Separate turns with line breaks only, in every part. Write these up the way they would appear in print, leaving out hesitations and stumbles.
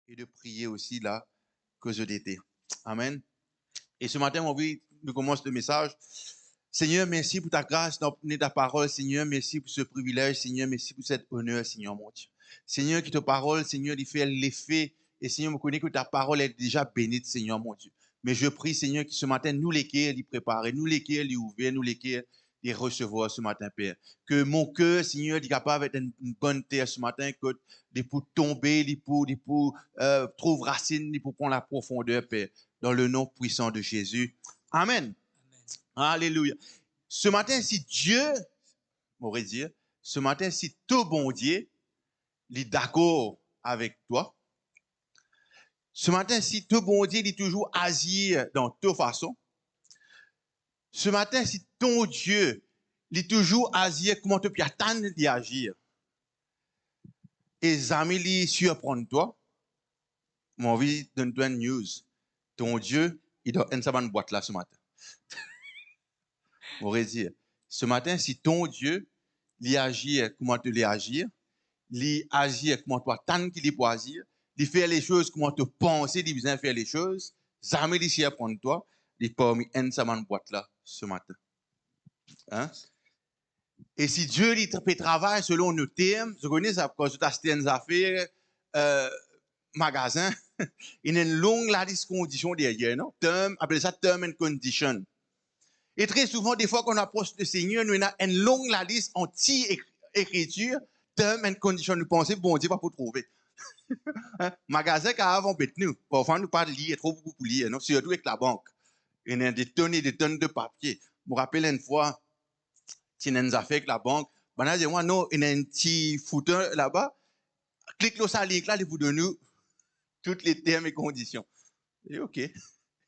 et de prier aussi là que je d'été. Amen. Et ce matin, on envie de commencer le message. Seigneur, merci pour ta grâce, pour ta parole. Seigneur, merci pour ce privilège. Seigneur, merci pour cet honneur, Seigneur mon Dieu. Seigneur, que ta parole, Seigneur, il fait l'effet. Et Seigneur, je connais que ta parole est déjà bénite, Seigneur mon Dieu. Mais je prie, Seigneur, que ce matin, nous lesquels les préparer, nous lesquels les ouvrir, nous lesquels les recevoir ce matin, Père. Que mon cœur, Seigneur, est capable d'être une bonne terre ce matin, que les pour tomber, les pour trouver racine, les pour prendre la profondeur, Père. Dans le nom puissant de Jésus. Amen. Alléluia. Ce matin, si Dieu, on pourrait dire, ce matin, si tout bon Dieu est d'accord avec toi, ce matin, si tout bon Dieu est toujours agir dans toute façon, ce matin, si ton Dieu est toujours agir, comment tu peux attendre d'agir, et les amis lui surprendre toi, mon envie de donner une news. Ton Dieu, il doit être une boîte là ce matin. On pourrait dire, ce matin, si ton Dieu, il agit comment tu agir, il agit comment toi tant qu'il pour agir, il fait les choses comment tu penses, il besoin faire les choses, jamais il s'y apprendre toi, il pas mis une seule boîte là ce matin. Hein? Et si Dieu il peut travailler selon nos termes, je connais ça quand tu as acheté une affaire magasin, il y a une longue liste de conditions derrière, non? Term, appelle ça term and condition. Et très souvent, des fois qu'on approche le Seigneur, nous avons une longue liste anti-écriture, term and condition. Nous pensons, bon Dieu va pour trouver. Hein? Magasin qui avant bête nous. Parfois, nous pas lire, trop beaucoup pour lire, non? Surtout avec la banque. Il y a des tonnes et des tonnes de papier. Je me rappelle une fois, tu as une affaire avec la banque. Ben, là, moi, non, il y a un petit footer là-bas. Clique sur ça, link là, il vous donne toutes les termes et conditions. Et OK.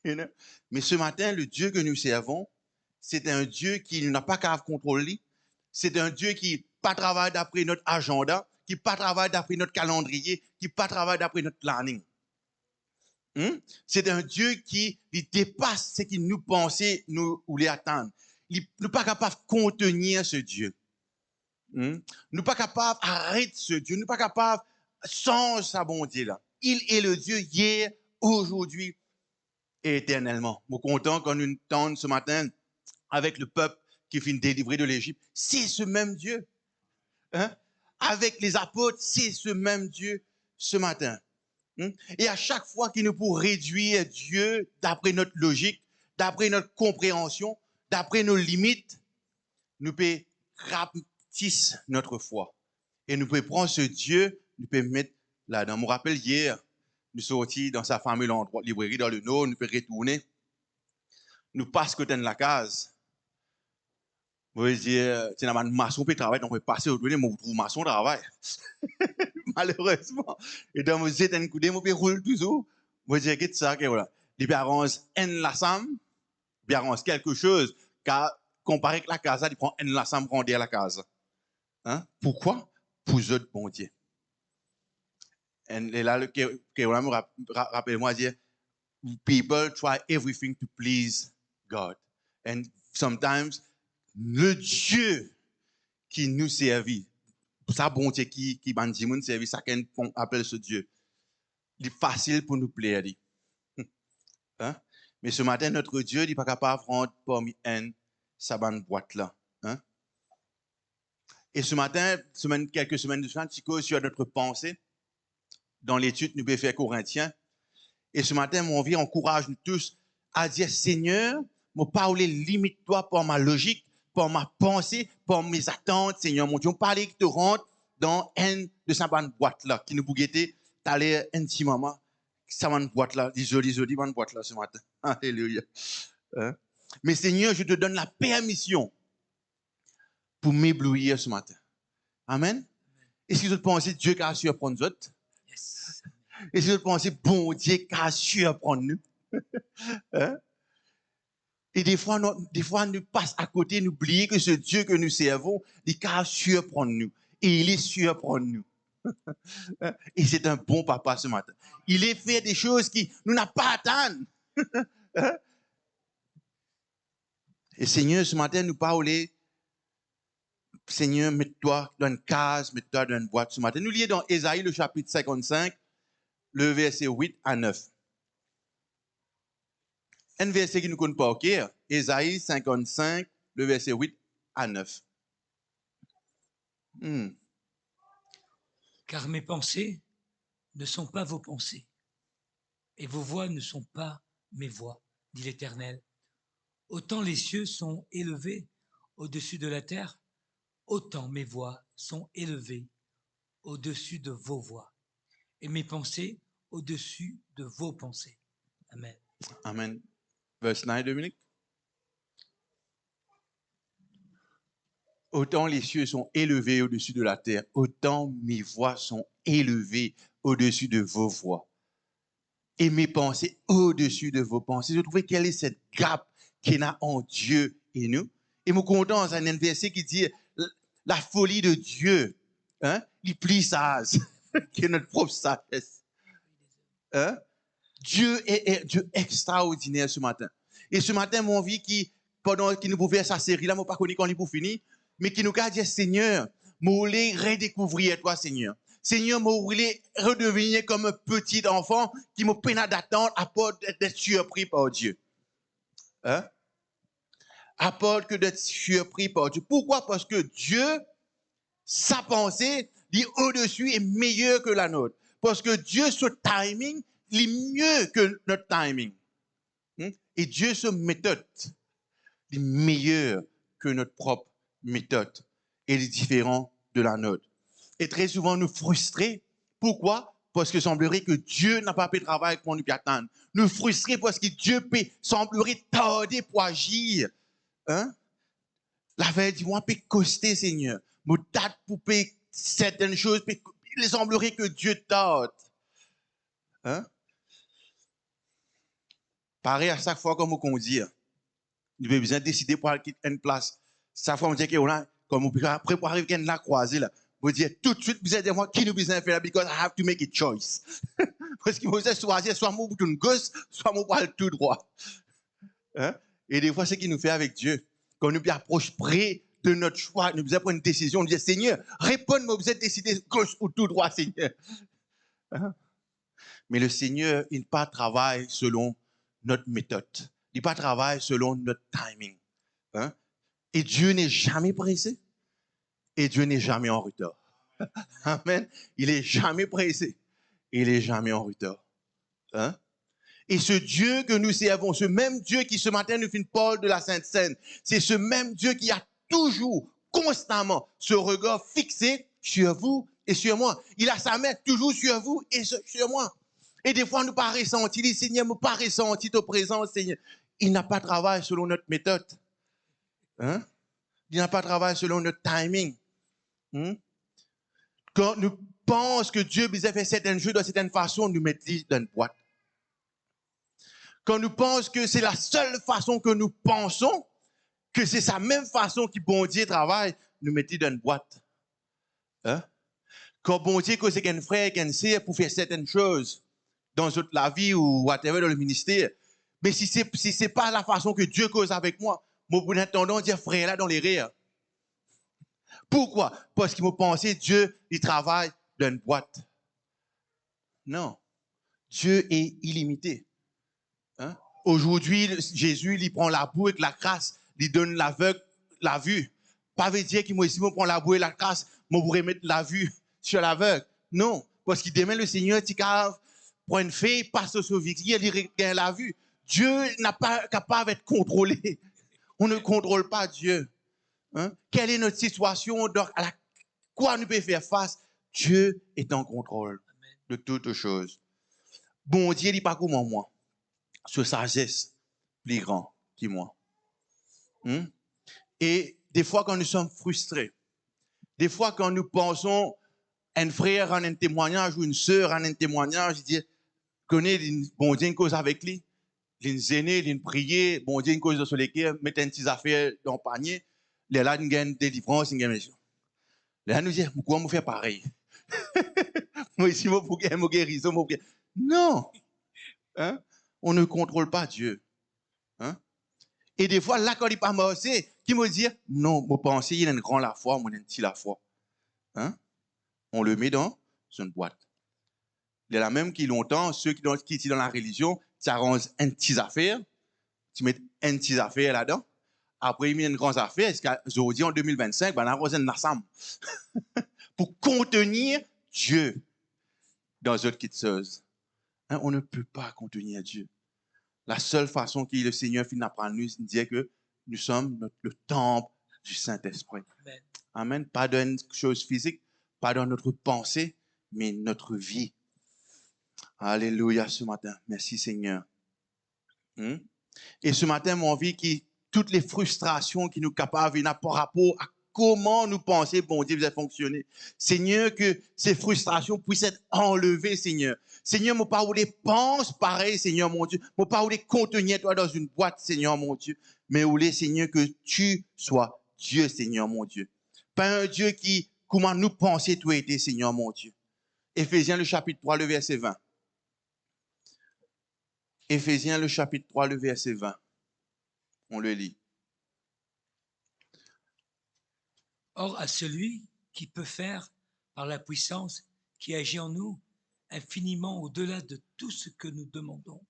Mais ce matin, le Dieu que nous servons, c'est un Dieu qui n'a pas qu'à contrôler. C'est un Dieu qui pas travaille d'après notre agenda, qui pas travaille d'après notre calendrier, qui pas travaille d'après notre planning. C'est un Dieu qui dépasse ce qu'il nous pensait nous voulait attendre. Il n'est pas capable de contenir ce Dieu. Nous n'est pas capable d'arrêter ce Dieu. Nous n'est pas capable de changer sa bonté là. Il est le Dieu hier, aujourd'hui et éternellement. Je suis content quand nous entendons ce matin avec le peuple qui finit délivrer de l'Égypte. C'est ce même Dieu. Hein? Avec les apôtres, c'est ce même Dieu ce matin. Et à chaque fois qu'il nous pour réduire Dieu d'après notre logique, d'après notre compréhension, d'après nos limites, nous pouvons rapetisser notre foi. Et nous pouvons prendre ce Dieu, nous pouvons mettre là-dedans. Je me rappelle hier, nous sortis dans sa famille, l'endroit, librairie dans le Nord, nous pouvons retourner. Nous passons côté de la case. Vous voyez dire, c'est un maçon qui travaille, donc on peut passer au-delà, mais vous trouvez maçon travail. Malheureusement. Et donc, vous êtes un coup de, vous pouvez rouler toujours. Vous dites, qu'est-ce que ça, voilà. Les parents, en la somme, ils arrangent quelque chose, car, comparé avec la case, ils prennent en la somme, prendre la case. Hein? Pourquoi? Pour eux, bon Dieu. Et là, rappelle-moi, dire, people try everything to please God. And sometimes, le Dieu qui nous servit, sa bonté qui bandit nous servit, ça qu'on appelle ce Dieu, il est facile pour nous plaire. Hein? Mais ce matin, notre Dieu n'est pas capable de rendre parmi un sa boîte là. Hein? Et ce matin, quelques semaines de suite, sur notre pensée, dans l'étude, nous pouvons faire Corinthiens. Et ce matin, mon vie encourage nous tous à dire, Seigneur, mon parler limite-toi par ma logique, par ma pensée, par mes attentes, Seigneur mon Dieu. On parlait qui te rentre dans une de sa boîte là, qui nous bouguettait, t'allais intimement, sa boîte là, joli, boîte là ce matin. Alléluia. Hein? Mais Seigneur, je te donne la permission pour m'éblouir ce matin. Amen. Est-ce que vous pensez Dieu qui a surprendre nous autres? Yes. Est-ce que vous pensez bon Dieu qui a surprendre nous? Hein? Et des fois, nous passons à côté, nous oublions que ce Dieu que nous servons, il a surprendre nous. Et il est surprendre nous. Et c'est un bon papa ce matin. Il est fait des choses qui nous n'a pas atteint. Et Seigneur, ce matin, nous parlons, Seigneur, mets-toi dans une case, mets-toi dans une boîte ce matin. Nous lisons dans Ésaïe, le chapitre 55, le verset 8 à 9. Un verset qui nous connaît pas, ok? Ésaïe 55, le verset 8 à 9.
Car mes pensées ne sont pas vos pensées, et vos voix ne sont pas mes voix, dit l'Éternel. Autant les cieux sont élevés au-dessus de la terre, autant mes voix sont élevées au-dessus de vos voix, et mes pensées au-dessus de vos pensées. Amen.
Amen. Verse 9, Dominique. Autant les cieux sont élevés au-dessus de la terre, autant mes voix sont élevées au-dessus de vos voix. Et mes pensées au-dessus de vos pensées. Je trouvais quelle est cette gap qu'il y a en Dieu et nous. Et me content dans un verset qui dit la folie de Dieu, hein, il plie sage, qui est notre propre sagesse. Hein? Dieu est Dieu extraordinaire ce matin. Et ce matin, mon vie, pendant qu'il nous pouvait sa série là, je ne sais pas quand il pour finir, mais qui nous a dit, Seigneur, je voulais redécouvrir toi, Seigneur. Seigneur, je voulais redevenir comme un petit enfant qui me peine d'attendre à part d'être surpris par Dieu. Hein? À part que d'être surpris par Dieu. Pourquoi? Parce que Dieu, sa pensée, dit au-dessus est meilleure que la nôtre. Parce que Dieu, ce timing, il est mieux que notre timing. Et Dieu, sa méthode, est meilleure que notre propre méthode. Et est différent de la nôtre. Et très souvent, nous frustrer. Pourquoi? Parce que semblerait que Dieu n'a pas fait de travail pour nous attendre. Nous frustrer parce que Dieu semblerait tarder pour agir. Hein? La veille dit, moi, peut coster, Seigneur. Mon date pour payer certaines choses, il semblerait que Dieu tarde. Hein? Pareil à chaque fois qu'on me conduit. Nous avons besoin de décider pour aller quitter une place. Chaque fois, on dit qu'on a, comme on peut préparer la croisée, là. Vous dire tout de suite, vous êtes moi, qui nous besoin de faire là, because I have to make a choice. Parce qu'il faut choisir, soit moi pour une gauche, soit moi pour aller tout droit. Hein? Et des fois, c'est ce qu'il nous fait avec Dieu. Quand nous approchons près de notre choix, nous devons prendre une décision, on dit, Seigneur, réponds-moi, vous êtes décidé gauche ou tout droit, Seigneur. Hein? Mais le Seigneur, il n'a pas travaillé selon notre méthode. Il n'a pas travaillé selon notre timing. Hein? Et Dieu n'est jamais pressé. Et Dieu n'est jamais en retard. Amen. Il n'est jamais pressé. Il n'est jamais en retard. Hein? Et ce Dieu que nous servons, ce même Dieu qui ce matin nous fait une parole de la Sainte Seine, c'est ce même Dieu qui a toujours, constamment, ce regard fixé sur vous et sur moi. Il a sa main toujours sur vous et sur moi. Et des fois, nous pas ressenti, il dit, Seigneur, nous pas ressenti ta présence, Seigneur. Il n'a pas travaillé selon notre méthode. Hein? Il n'a pas travaillé selon notre timing. Quand nous pensons que Dieu nous a fait certaines choses de certaine façon, nous mettons dans une boîte. Quand nous pensons que c'est la seule façon que nous pensons, que c'est sa même façon que bon Dieu travaille, nous mettons dans une boîte. Hein? Quand bon Dieu que c'est qu'un frère, qu'un sœur pour faire certaines choses dans la vie ou whatever dans le ministère, mais si c'est pas la façon que Dieu cause avec moi, moi pour tendance à dire frère là dans les rires. Pourquoi? Parce qu'il m'a pensé Dieu il travaille dans une boîte. Non, Dieu est illimité. Hein? Aujourd'hui, Jésus, il prend la boue avec la crasse, il donne l'aveugle la vue. Pas veut dire qu'il m'a ici, prend la boue et la crasse, moi pourrais mettre la vue sur l'aveugle. Non, parce qu'il demain le Seigneur, il prend une fille, passe sur vie, il gagne la vue. Dieu n'a pas capable d'être contrôlé. On ne contrôle pas Dieu. Hein? Quelle est notre situation? Donc, à quoi nous pouvons faire face? Dieu est en contrôle de toutes choses. Bon Dieu, il n'est pas comme moi. Ce sagesse plus grand que moi. Et des fois, quand nous sommes frustrés, des fois, quand nous pensons un frère en un témoignage ou une sœur en un témoignage, il dit, connaît bon Dieu une cause avec lui, il zéné, il prier, bon Dieu une cause sur lesquelles mettre une petite affaire dans le panier, là, il gagne délivrance, il gagne. Là, nous disons, pourquoi on fait pareil? Moi, ici, moi, pour gagner guérison, moi, non! Hein? On ne contrôle pas Dieu. Hein? Et des fois, là, quand il n'est pas marché, qui me dit, non, je pense qu'il y a une grande la foi, moi, une petite la foi. Hein? On le met dans une boîte. Il y en a même qui longtemps, ceux qui étaient dans la religion, tu arranges une petite affaire, tu mets une petite affaire là-dedans. Après, il met une grande affaire. Aujourd'hui, en 2025, ben, on arrose une ensemble. Pour contenir Dieu dans notre quitteuse. Hein, on ne peut pas contenir Dieu. La seule façon que le Seigneur finit d'apprendre nous, c'est de dire que nous sommes le temple du Saint-Esprit.
Amen.
Amen. Pas d'une chose physique, pas dans notre pensée, mais notre vie. Alléluia ce matin. Merci Seigneur. Et ce matin, mon envie que toutes les frustrations qui nous capables par rapport à comment nous penser, bon Dieu, vous avez fonctionné. Seigneur, que ces frustrations puissent être enlevées, Seigneur. Seigneur, mon pas où les pense pareil, Seigneur, mon Dieu. Mon pas où les contenir, toi, dans une boîte, Seigneur, mon Dieu. Mais où les, Seigneur, que tu sois Dieu, Seigneur, mon Dieu. Pas un Dieu qui, comment nous penser, toi, été, Seigneur, mon Dieu. Éphésiens, le chapitre 3, le verset 20. Éphésiens, le chapitre 3, le verset 20. On le lit.
Or, à celui qui peut faire, par la puissance qui agit en nous, infiniment au-delà de tout ce que nous demandons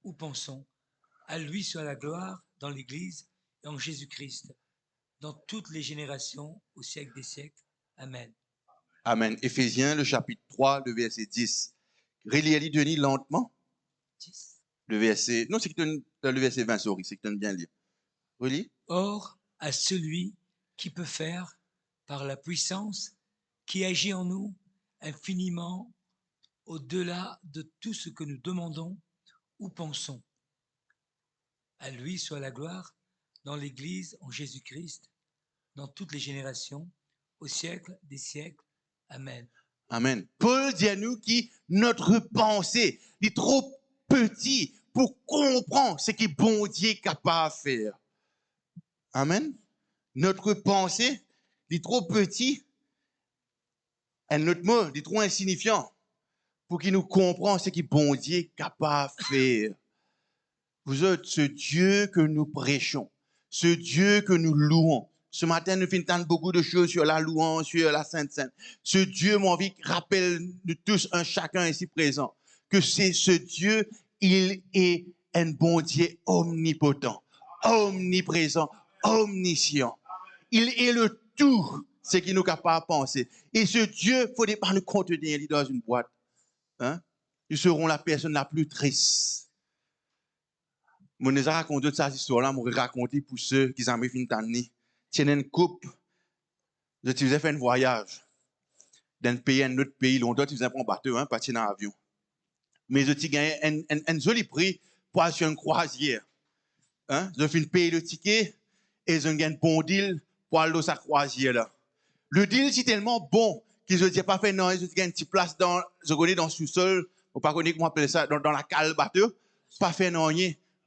ou pensons, à lui soit la gloire dans l'Église et en Jésus-Christ, dans toutes les générations, au siècle des siècles. Amen.
Amen. Éphésiens, le chapitre 3, le verset 10. Relis Denis lentement.
10.
Le verset, non, c'est que le verset 20, sorry, c'est que tu bien lire. Relis.
Or, à celui qui peut faire, par la puissance qui agit en nous, infiniment au-delà de tout ce que nous demandons ou pensons. À lui soit la gloire dans l'Église en Jésus-Christ, dans toutes les générations, au siècle des siècles. Amen.
Amen. Paul dit à nous que notre pensée est trop petite pour comprendre ce que bon Dieu est capable de faire. Amen. Notre pensée est trop petite et notre mot est trop insignifiant pour qu'il nous comprenne ce que bon Dieu est capable de faire. Vous êtes ce Dieu que nous prêchons, ce Dieu que nous louons. Ce matin, nous finissons beaucoup de choses sur la louange, sur la Sainte-Sainte. Ce Dieu, mon vie, rappelle nous tous, un chacun ici présent, que c'est ce Dieu, il est un bon Dieu omnipotent, omniprésent, omniscient. Il est le tout, ce qui nous est capable de penser. Et ce Dieu, il ne faut pas nous contenir dans une boîte. Hein? Nous serons la personne la plus triste. Je vous ai raconté cette histoire-là, je vais raconter pour ceux qui ont fini d'année. Tiens une coupe, je faisais faire un voyage d'un pays à un autre pays, longtemps, tu faisais prendre un bateau, pas un avion. Mais je t'ai gagné un joli prix pour aller sur une croisière. Hein? Je fais payer le ticket et je gagne un bon deal pour aller sur cette croisière-là. Le deal, c'est tellement bon que je ne dis pas fait non, je gagne une petite place dans le sous-sol, ou pas connaître comment appeler ça, dans la cale bateau, pas fait non,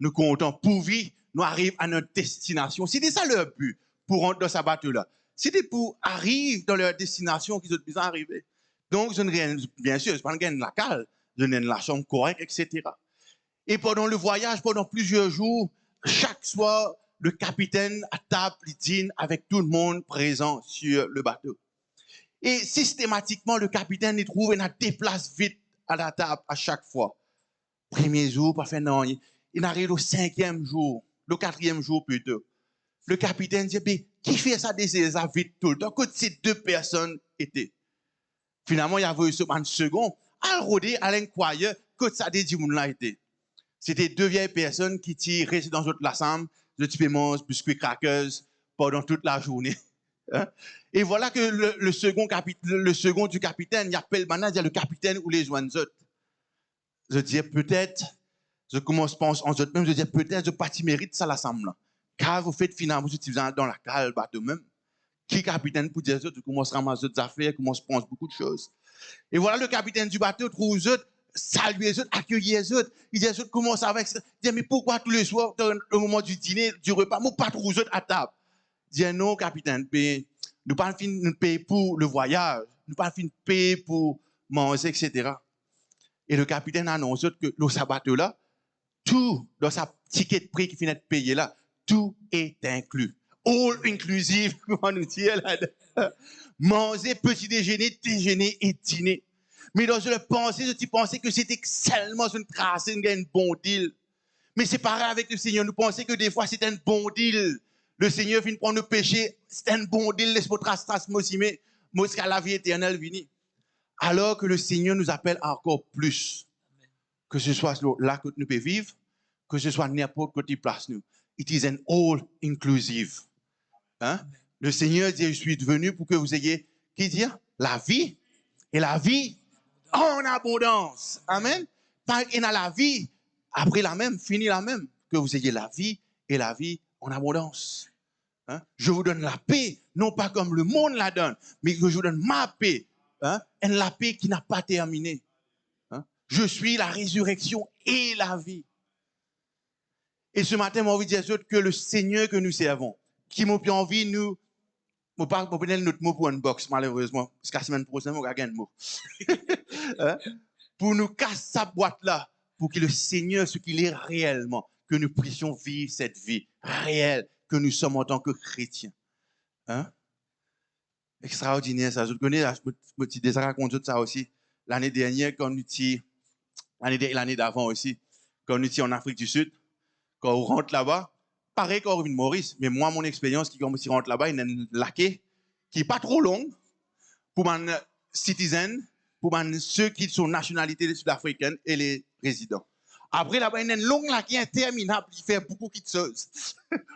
nous comptons pour vivre, nous arrivons à notre destination. C'était ça leur but pour rentrer dans ce bateau-là. C'était pour arriver dans leur destination qu'ils ont besoin d'arriver. Donc, je ne gagne, bien sûr, je ne pas gagner la cale, je gagne la chambre correcte, etc. Et pendant le voyage, pendant plusieurs jours, chaque soir, le capitaine à table, il dîne avec tout le monde présent sur le bateau. Et systématiquement, le capitaine, il trouve, il a des places vides à la table à chaque fois. Premier jour, pas fait non. Il arrive au 5e jour, le 4e jour plutôt. Le capitaine dit, qui fait ça des vite tout le temps? Que ces deux personnes étaient. Finalement, il y avait un second, à rôder, à l'incroyeur, que ça des gens là étaient. C'était deux vieilles personnes qui étaient restées dans la chambre, de type mange, biscuits, crackers, pendant toute la journée. Hein? Et voilà que le second du capitaine, il appelle maintenant, il y a le capitaine ou les joints autres. Je dis peut-être, je commence à penser en eux même, je dis peut-être, je pas mérite ça l'assemblée. Car vous faites finalement, vous êtes dans la cale, bateau même. Qui capitaine pour dire ça, tu commences à ramasser d'autres affaires, tu commences à penser beaucoup de choses. Et voilà le capitaine du bateau trouve eux autres, salue les autres, accueille les autres. Il dit, comment ça va? Il dit, mais pourquoi tous les soirs, au moment du dîner, du repas, moi, pas trouve eux autres à table? Il dit, non, capitaine, nous pas fin de payer pour le voyage, nous pas fin de payer pour manger, etc. Et le capitaine annonce que dans ce bateau-là, tout, dans sa ticket de prix qui finit de payer là, tout est inclus. All inclusive, comment nous dire là. Manger, petit déjeuner, déjeuner et dîner. Mais dans une pensée, tu pensais que c'était seulement une trace, un bon deal. Mais c'est pareil avec le Seigneur. Nous pensons que des fois, c'est un bon deal. Le Seigneur vient prendre nos péchés. C'est un bon deal. Laisse-moi trace, moi aussi, mais moi, jusqu'à la vie éternelle, vini. Alors que le Seigneur nous appelle encore plus. Que ce soit là que nous pouvons vivre, que ce soit n'importe quelle place nous. It is an all inclusive. Hein? Le Seigneur dit, je suis venu pour que vous ayez, qui dit, la vie, et la vie en abondance. Amen. Et dans la vie, après la même, fini la même, que vous ayez la vie et la vie en abondance. Hein? Je vous donne la paix, non pas comme le monde la donne, mais que je vous donne ma paix. Hein? Et la paix qui n'a pas terminé. Hein? Je suis la résurrection et la vie. Et ce matin, j'ai envie de dire que le Seigneur que nous servons, qui m'a envie, nous, je ne vais pas prendre notre mot pour une box, malheureusement, parce que la semaine prochaine, on va gagner un mot. Hein? Pour nous casser sa boîte-là, pour que le Seigneur, ce qu'il est réellement, que nous puissions vivre cette vie réelle que nous sommes en tant que chrétiens. Hein? Extraordinaire, ça. Je connais, je me suis déjà raconté ça aussi. L'année dernière, quand nous étions, l'année d'avant aussi, quand nous étions en Afrique du Sud, quand on rentre là-bas, pareil qu'on revient de Maurice, mais moi, mon expérience, quand on rentre là-bas, il y a une laquée qui n'est pas trop longue pour les citoyens, pour ceux qui sont nationalité sud-africaine et les résidents. Après, là-bas, il y a une longue laquée interminable qui fait beaucoup de choses.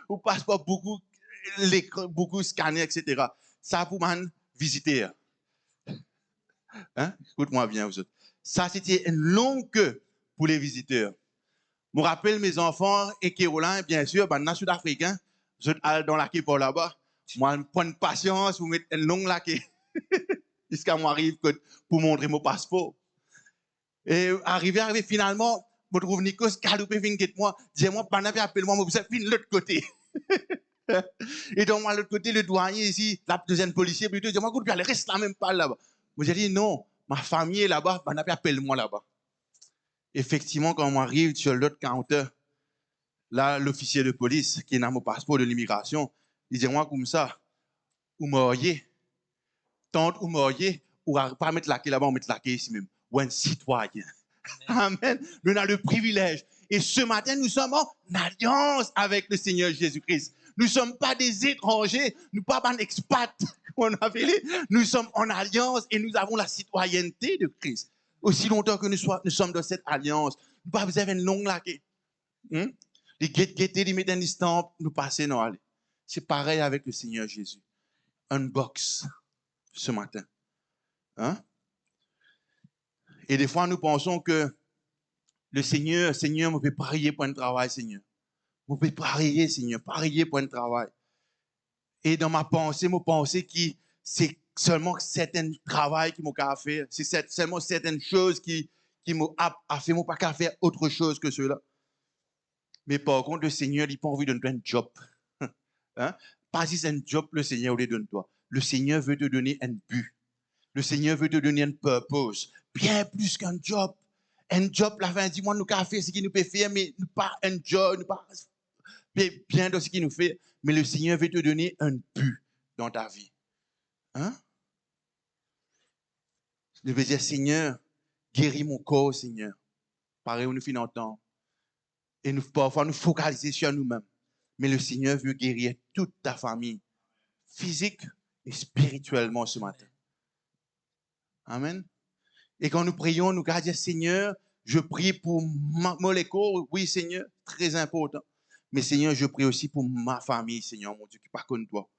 On passe pas beaucoup scanner, etc. Ça, pour les visiteurs. Hein? Écoute-moi bien, vous autres. Ça, c'était une longue queue pour les visiteurs. Je me rappelle mes enfants et Caroline, bien sûr, les Sud-Africains, je suis dans la quai pour là-bas. Moi, je prends patience, vous mettez une longue laquée. Jusqu'à moi arrive pour montrer mon passeport. Et arrivé finalement, je trouve Nikos Kaloupé vient de moi, dis-moi, appelle-moi, vous êtes de l'autre côté. Et donc, moi, de l'autre côté, le douanier ici, la deuxième policier, plutôt, dis-moi, écoute, elle reste là même pas là-bas. Moi, j'ai dit, non, ma famille est là-bas, appelle-moi là-bas. Effectivement, quand on arrive sur l'autre counter, là, l'officier de police, qui a mon passeport de l'immigration, il dit, moi, comme ça, vous m'auriez, tante, vous m'auriez, ou pas mettre la clé là-bas, on met la clé ici même. Ou un citoyen. Amen. Amen. Nous avons le privilège. Et ce matin, nous sommes en alliance avec le Seigneur Jésus-Christ. Nous ne sommes pas des étrangers, nous ne sommes pas des expats. Nous sommes en alliance et nous avons la citoyenneté de Christ. Aussi longtemps que nous sommes dans cette alliance, nous pas besoin d'une longue laquée. Les guettes, les mettre un instant, nous passer, non, allez. C'est pareil avec le Seigneur Jésus. Unbox ce matin. Hein? Et des fois, nous pensons que le Seigneur, me fait prier pour un travail, Seigneur. Me fait prier, Seigneur, prier pour un travail. Et dans ma pensée que c'est seulement certains travail qui m'a fait, c'est seulement certaines choses qui m'ont fait, moi pas qu'à faire autre chose que cela. Mais par contre, le Seigneur, il n'a pas envie de nous donner un job. Hein? Pas si c'est un job, le Seigneur veut donner toi. Le Seigneur veut te donner un but. Le Seigneur veut te donner un purpose. Bien plus qu'un job. Un job, la fin du mois, nous avons fait ce qu'il nous peut faire, mais pas un job, nous pas bien dans ce qu'il nous fait. Mais le Seigneur veut te donner un but dans ta vie. Hein? Je veux dire, Seigneur, guéris mon corps, Seigneur. Pareil, on nous fait entendre. Et parfois, nous focaliser sur nous-mêmes. Mais le Seigneur veut guérir toute ta famille, physique et spirituellement ce matin. Amen. Et quand nous prions, nous allons dire, Seigneur, je prie pour mon écho. Oui, Seigneur, très important. Mais Seigneur, je prie aussi pour ma famille, Seigneur, mon Dieu, qui n'est pas comme toi.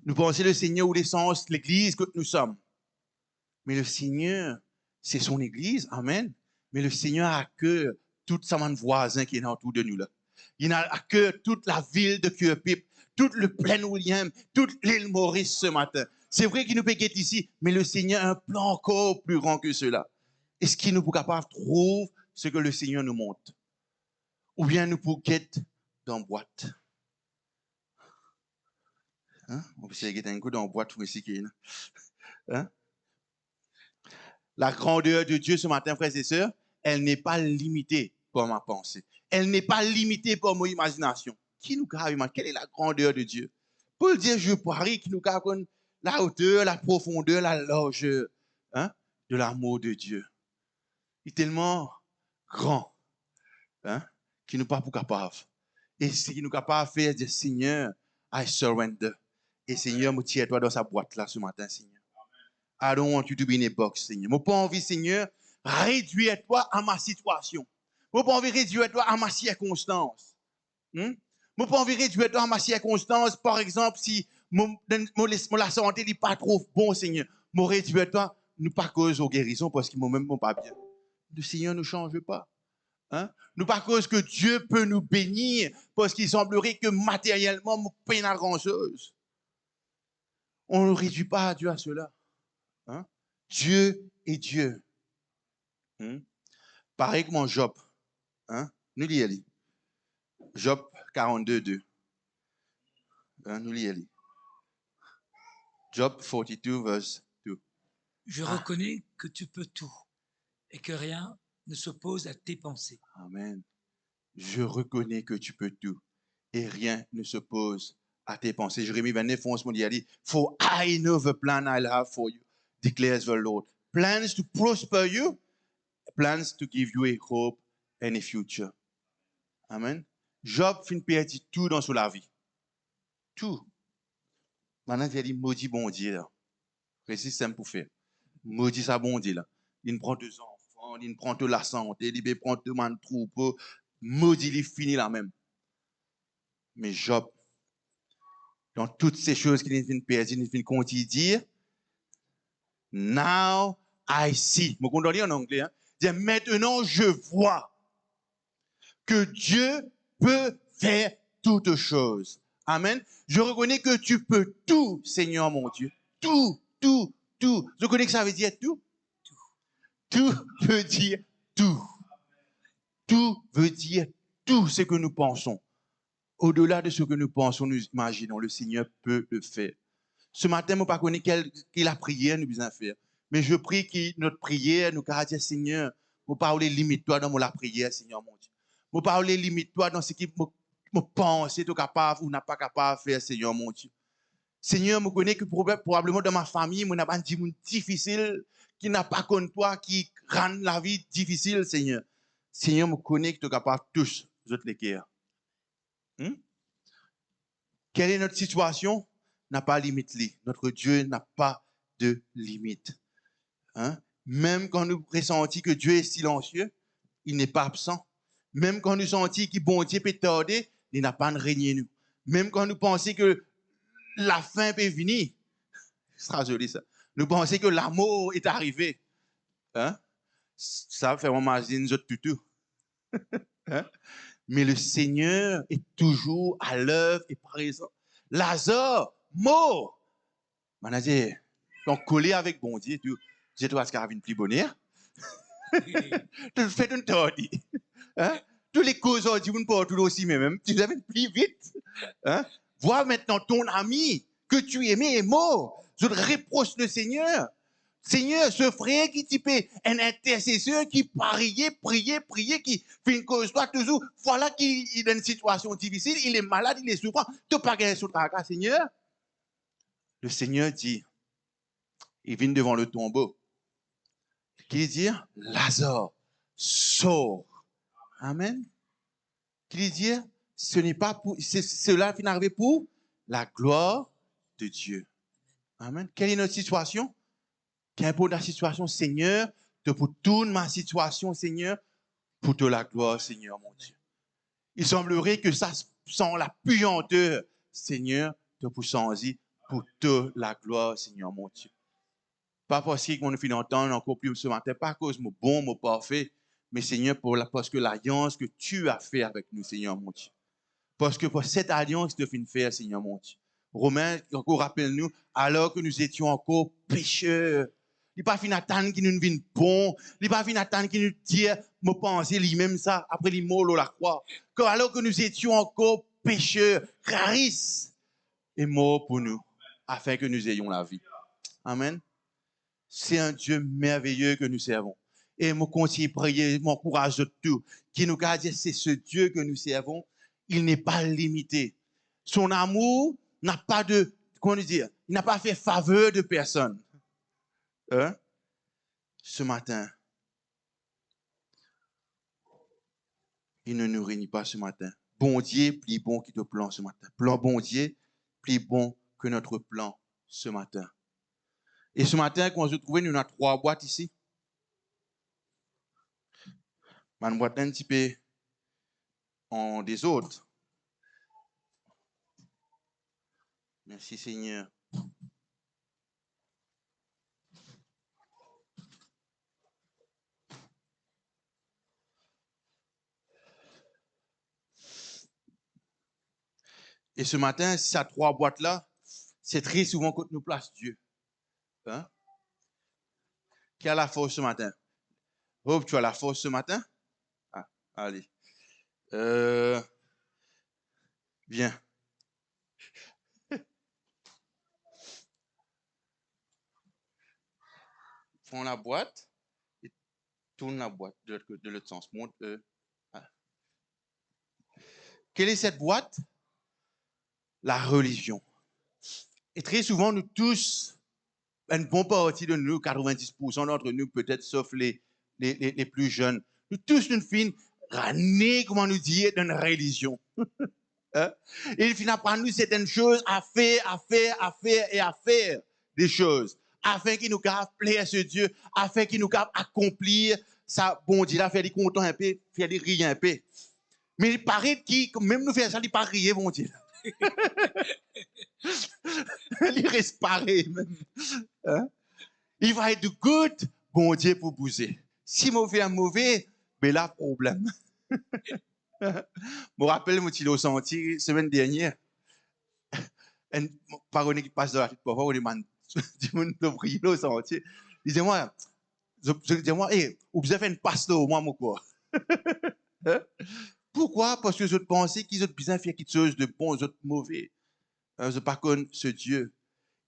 Nous pensons le Seigneur ou l'essence, l'église que nous sommes. Mais le Seigneur, c'est son église. Amen. Mais le Seigneur a que tout sa man voisin qui est autour de nous là. Il a que toute la ville de Curepipe, tout le Plain William, toute l'île Maurice ce matin. C'est vrai qu'il nous peut être ici, mais le Seigneur a un plan encore plus grand que cela. Est-ce qu'il nous peut capable trouver ce que le Seigneur nous montre? Ou bien nous pouvons être dans la boîte? Hein? On peut essayer un coup dans la boîte pour ici. Hein? La grandeur de Dieu ce matin, frères et sœurs, elle n'est pas limitée par ma pensée. Elle n'est pas limitée par mon imagination. Qui nous carrément? Quelle est la grandeur de Dieu? Pour le dire, je parie qu'il nous carrément la hauteur, la profondeur, la largeur hein, de l'amour de Dieu. Il est tellement grand hein, qu'il nous pas pour capable. Et ce qu'il nous capable de faire, dire Seigneur, I surrender. Et Seigneur, me tire toi dans sa boîte là ce matin, Seigneur. I don't want you to be in a box, Seigneur. Je n'ai pas envie, Seigneur, réduire-toi à ma situation. Je n'ai pas envie de réduire-toi à ma circonstance. Je n'ai pas envie de réduire-toi à ma circonstance. Par exemple, si la santé n'est pas trop bon, Seigneur, je réduire-toi, nous pas cause aux guérisons parce qu'ils ne m'ont même pas bien. Le Seigneur ne change pas. Hein? Nous pas cause que Dieu peut nous bénir parce qu'il semblerait que matériellement, nous peine à grand-chose. On ne réduit pas Dieu à cela. Hein? Dieu est Dieu. Pareil que mon Job. Hein? Nous lisons. Job 42, 2. Hein? Nous lisons. Job 42, verse 2.
Je reconnais que tu peux tout et que rien ne s'oppose à tes pensées.
Amen. Je reconnais que tu peux tout et rien ne s'oppose à tes pensées. Jérémie 29, 11, il dit, For I know the plan I have for you, declares the Lord. Plans to prosper you, plans to give you a hope and a future. Amen. Job fin perdre tout dans sa vie. Tout. Maintenant, il dit, maudit bon Dieu. C'est simple pour faire. Maudit ça bon Dieu. Il prend deux enfants, il prend toute la santé, il prend tout le troupeau. Maudit, il finit là même. Mais Job, dans toutes ces choses qu'il vient de perdre, il vient de continuer dire, Now I see. Je vais lire en anglais. Hein? Dire, maintenant je vois que Dieu peut faire toutes choses. Amen. Je reconnais que tu peux tout, Seigneur mon Dieu. Tout, tout, tout. Je reconnais que ça veut dire tout. Tout veut dire tout. Tout veut dire tout ce que nous pensons. Au-delà de ce que nous pensons, nous imaginons, le Seigneur peut le faire. Ce matin, je ne sais pas quelle la prière nous besoin faire. Mais je prie que notre prière nous dire, Seigneur, je parle limite-toi dans la prière, Seigneur mon Dieu. Je parle limite-toi dans ce qui me pense, tu es capable ou n'a pas capable de faire, Seigneur mon Dieu. Seigneur, je connais que probablement dans ma famille, je n'ai pas dit difficile, qui n'a pas contre toi, qui rend la vie difficile, Seigneur. Seigneur, je connais que tu es capable de tous les guerres. Quelle est notre situation? N'a pas de limite. Notre Dieu n'a pas de limite. Hein? Même quand nous ressentons que Dieu est silencieux, il n'est pas absent. Même quand nous sentons que bon Dieu peut tarder, il n'a pas de régner nous. Même quand nous pensons que la fin peut venir, ce sera joli ça. Nous pensons que l'amour est arrivé. Hein? Ça fait imaginer nous autres tout. Hein? Mais le Seigneur est toujours à l'œuvre et présent. Lazare, mort. On a dit, donc collé avec bon Dieu, tu dis toi ce qu'il y a une plus bonheur. Tu fais un tordi. Hein? Tous les causes aujourd'hui, vous ne pouvez pas aussi même. Tu les avais plus vite. Hein? Vois maintenant ton ami que tu aimais est mort. Je te reproche le Seigneur. Seigneur, ce frère qui type un intercesseur qui priait, qui fait une cause toi toujours. Voilà qu'il est dans une situation difficile, il est malade, il est souffrant. Tu n'as pas gagné sur ta cas, Seigneur. Le Seigneur dit, il vient devant le tombeau. Qui dit, Lazare, sort. Amen. Qui dit, ce n'est pas pour, cela qui est arrivé pour la gloire de Dieu. Amen. Quelle est notre situation? Qu'importe la situation, Seigneur, pour toute ma situation, Seigneur, pour toute la gloire, Seigneur, mon Dieu. Il semblerait que ça sent la puanteur, Seigneur, pour changer, pour toute la gloire, Seigneur, mon Dieu. Pas parce qu'on finit d'entendre encore plus ce matin, pas à cause de mon bon, mon parfait, mais Seigneur, parce que l'alliance que tu as fait avec nous, Seigneur, mon Dieu. Parce que pour cette alliance que tu as fait faire, Seigneur, mon Dieu. Romains, encore rappelle-nous, alors que nous étions encore pécheurs, il n'est pas fini d'attendre qu'il nous vienne bon. Il n'est pas fini d'attendre qu'il nous dise, me penser lui-même ça, après les mots de la croix. Que alors que nous étions encore pécheurs, Christ est mort pour nous, afin que nous ayons la vie. Amen. C'est un Dieu merveilleux que nous servons. Et mon conseiller prier, mon courage de tout, qui nous a dit, c'est ce Dieu que nous servons. Il n'est pas limité. Son amour n'a pas de comment dire, il n'a pas fait faveur de personne. Hein? Ce matin, il ne nous réunit pas ce matin. Bon Dieu, plus bon que ton plan ce matin. Plan bon Dieu, plus bon que notre plan ce matin. Et ce matin, quand on se trouve, nous avons 3 boîtes ici. Ma boîte un petit peu en des autres. Merci Seigneur. Et ce matin, si ça 3 boîtes là, c'est très souvent quand nous place Dieu. Hein? Qui a la force ce matin? Hope, tu as la force ce matin? Ah, allez. Viens. Prends la boîte et tourne la boîte de l'autre sens. Monte. Ah. Quelle est cette boîte? La religion. Et très souvent, nous tous, une bonne partie de nous, 90% d'entre nous, peut-être sauf les plus jeunes, nous tous, nous finissons ramener, comment nous dire, dans une religion. Hein? Et il finit par nous certaines choses à faire des choses, afin qu'il nous capable plaire à ce Dieu, afin qu'il nous capable accomplir ça, bon Dieu, là, faire des contents un peu, faire des rires un peu. Mais il paraît que, même nous faire ça, il pas rire, bon Dieu. Il reste pareil même. Hein? Il va être good, bon Dieu, pour bouger. Si mauvais, ben là, problème. Je me rappelle, moi, je l'ai senti semaine dernière. Un parole qui passe dans la tête, parfois, on demande, du monde de prier au sentier. Disais-moi, hey, vous avez fait une passe là, au moins, mon quoi. Pourquoi? Parce que je pensais qu'ils ont besoin de faire quelque chose de bon, ils ont mauvais. Je pas connais ce Dieu.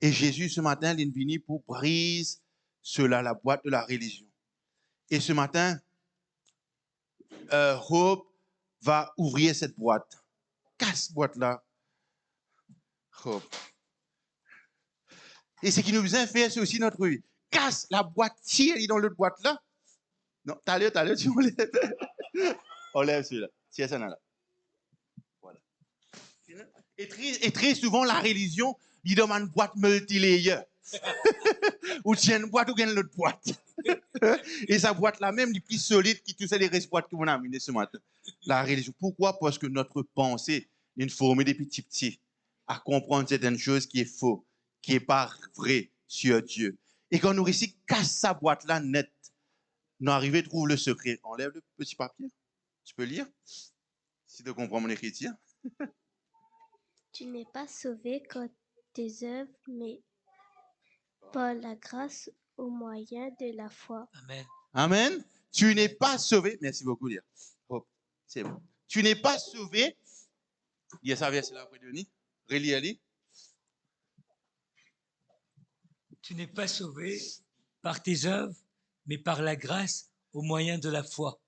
Et Jésus, ce matin, il est venu pour briser cela, la boîte de la religion. Et ce matin, Hope va ouvrir cette boîte. Casse cette boîte-là. Hope. Et ce qui nous besoin de faire, c'est aussi notre vie. Casse la boîte, tire dans l'autre boîte-là. Non, t'as l'air, tu enlèves. Enlève celui-là. Tiens ça là. Voilà. Et très souvent, la religion, il demande une boîte multilayer. Ou tiens une boîte ou gagne l'autre boîte. Et sa boîte-là même, est plus solide que toutes les restes boîtes que vous avez amenées ce matin. La religion. Pourquoi? Parce que notre pensée est formée des petits à comprendre certaines choses qui est faux, qui n'est pas vrai sur Dieu. Et quand nous réussissons casse sa boîte-là net, nous arrivons à trouver le secret. Enlève le petit papier. Tu peux lire? Si tu comprends mon écriture.
Tu n'es pas sauvé par tes œuvres, mais par la grâce au moyen de la foi.
Amen.
Amen. Tu n'es pas sauvé. Merci beaucoup, lire. Oh, c'est bon. Tu n'es pas sauvé. Il y a ça verset là après Denis. Relis.
Tu n'es pas sauvé par tes œuvres, mais par la grâce au moyen de la foi.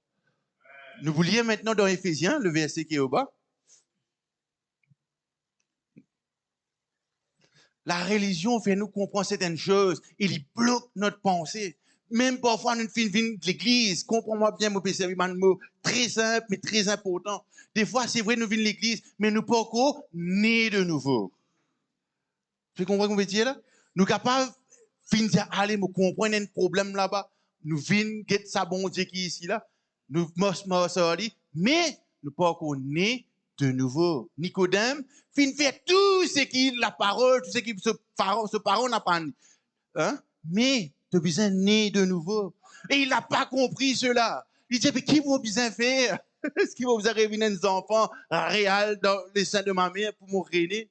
Nous vous lisons maintenant dans Éphésiens, le verset qui est au bas. La religion fait nous comprendre certaines choses. Il bloque notre pensée. Même parfois, nous venons de l'église. Comprends-moi bien, mon péché, un mot très simple, mais très important. Des fois, c'est vrai, nous venons de l'église, mais nous ne pouvons pas nés de nouveau. Tu comprends ce que je veux dire là? Nous sommes capables de dire, allez, nous comprenons un problème là-bas. Nous venons de ça, bon Dieu qui est ici là. Nous sommes mais nous ne pouvons pas nés de nouveau. Nicodème, fin fait tout ce qui la parole, tout ce qui ce parole n'a pas. Hein? Mais tu as besoin de né de nouveau. Et il n'a pas compris cela. Il dit, mais qui vous besoin faire? Est-ce qu'il vous arriver des enfants réels dans les seins de ma mère pour mourir?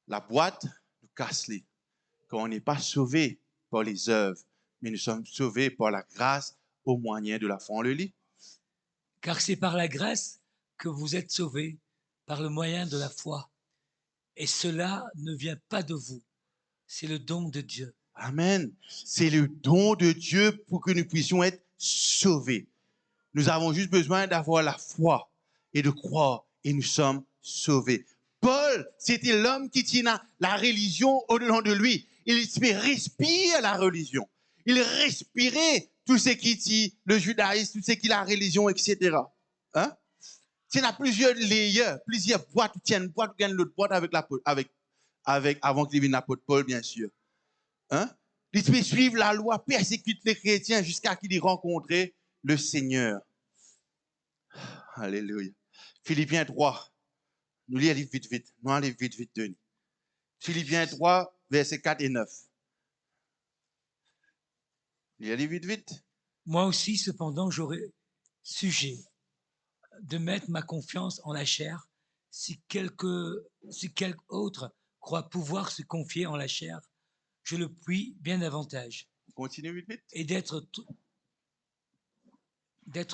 La boîte nous casse-les. Quand on n'est pas sauvé par les œuvres, mais nous sommes sauvés par la grâce au moyen de la foi. On le lit.
Car c'est par la grâce que vous êtes sauvés, par le moyen de la foi. Et cela ne vient pas de vous. C'est le don de Dieu.
Amen. C'est le don de Dieu pour que nous puissions être sauvés. Nous avons juste besoin d'avoir la foi et de croire et nous sommes sauvés. Paul, c'était l'homme qui tient la religion au-dedans de lui. Il respire la religion. Il respirait tout ce qui dit le judaïsme, tout ce qui est la religion, etc. Hein? Il y a plusieurs layers, plusieurs boîtes. Tu tiens une boîte, tu gagnes l'autre boîte avant qu'il vienne l'apôtre Paul, bien sûr. Hein? Il peut suivre la loi, persécute les chrétiens jusqu'à qu'il ait rencontré le Seigneur. Alléluia. Philippiens 3. Nous lisons vite. Nous allons vite, Denis. Philippiens 3, versets 4 et 9. Lisez vite.
Moi aussi, cependant, j'aurais sujet de mettre ma confiance en la chair si quelque autre croit pouvoir se confier en la chair, je le puis bien davantage.
Continue vite.
Et d'être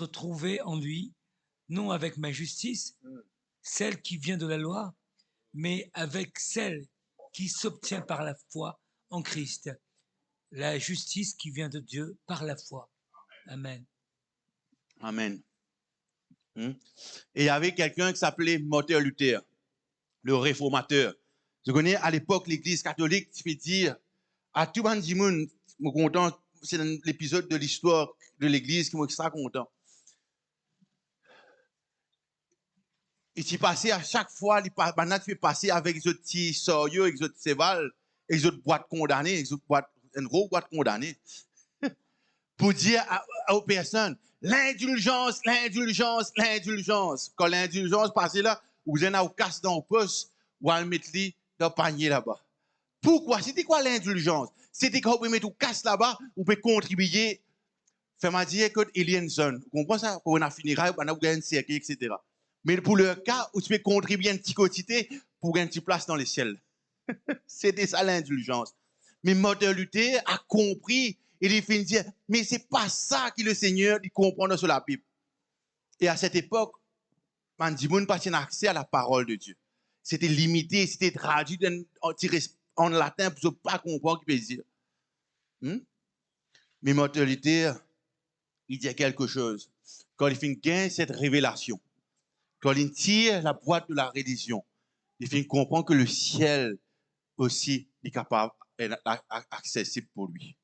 trouvé en lui, non avec ma justice, celle qui vient de la loi, mais avec celle qui s'obtient par la foi en Christ, la justice qui vient de Dieu par la foi. Amen.
Amen. Et il y avait quelqu'un qui s'appelait Martin Luther, le réformateur. Je connais à l'époque l'Église catholique qui fait dire à tout le monde, je suis content, c'est l'épisode de l'histoire de l'Église qui m'a extra content. Il s'y passait à chaque fois, il fait passer avec les petits sérieux, avec les autres séval, avec les autres boîtes condamnées, avec les autres boîtes, une grosse boîte condamnée, pour dire aux personnes, l'indulgence. Quand l'indulgence passe là, vous en avez casse dans le poste, ou à le mettre dans le panier là-bas. Pourquoi? C'était quoi l'indulgence? C'était quand vous pouvez mettre tout casse là-bas, vous pouvez contribuer. Fais-moi dire que Elienson, vous comprenez ça? Quand on a fini, on a gagné un cercle, etc. Mais pour le cas où tu peux contribuer une petite quantité pour gagner une petite place dans les ciels. C'était ça l'indulgence. Mais Martin Luther a compris et il fait dire, mais c'est pas ça que le Seigneur il comprend sur la Bible. Et à cette époque, man dit moun pas accès à la parole de Dieu. C'était limité, c'était traduit en latin pour ne pas comprendre ce qu'il peut dire. Mais Martin Luther, il dit quelque chose. Quand il fait gagner cette révélation, quand il tire la boîte de la religion, il fait comprendre que le ciel aussi est capable, est accessible pour lui.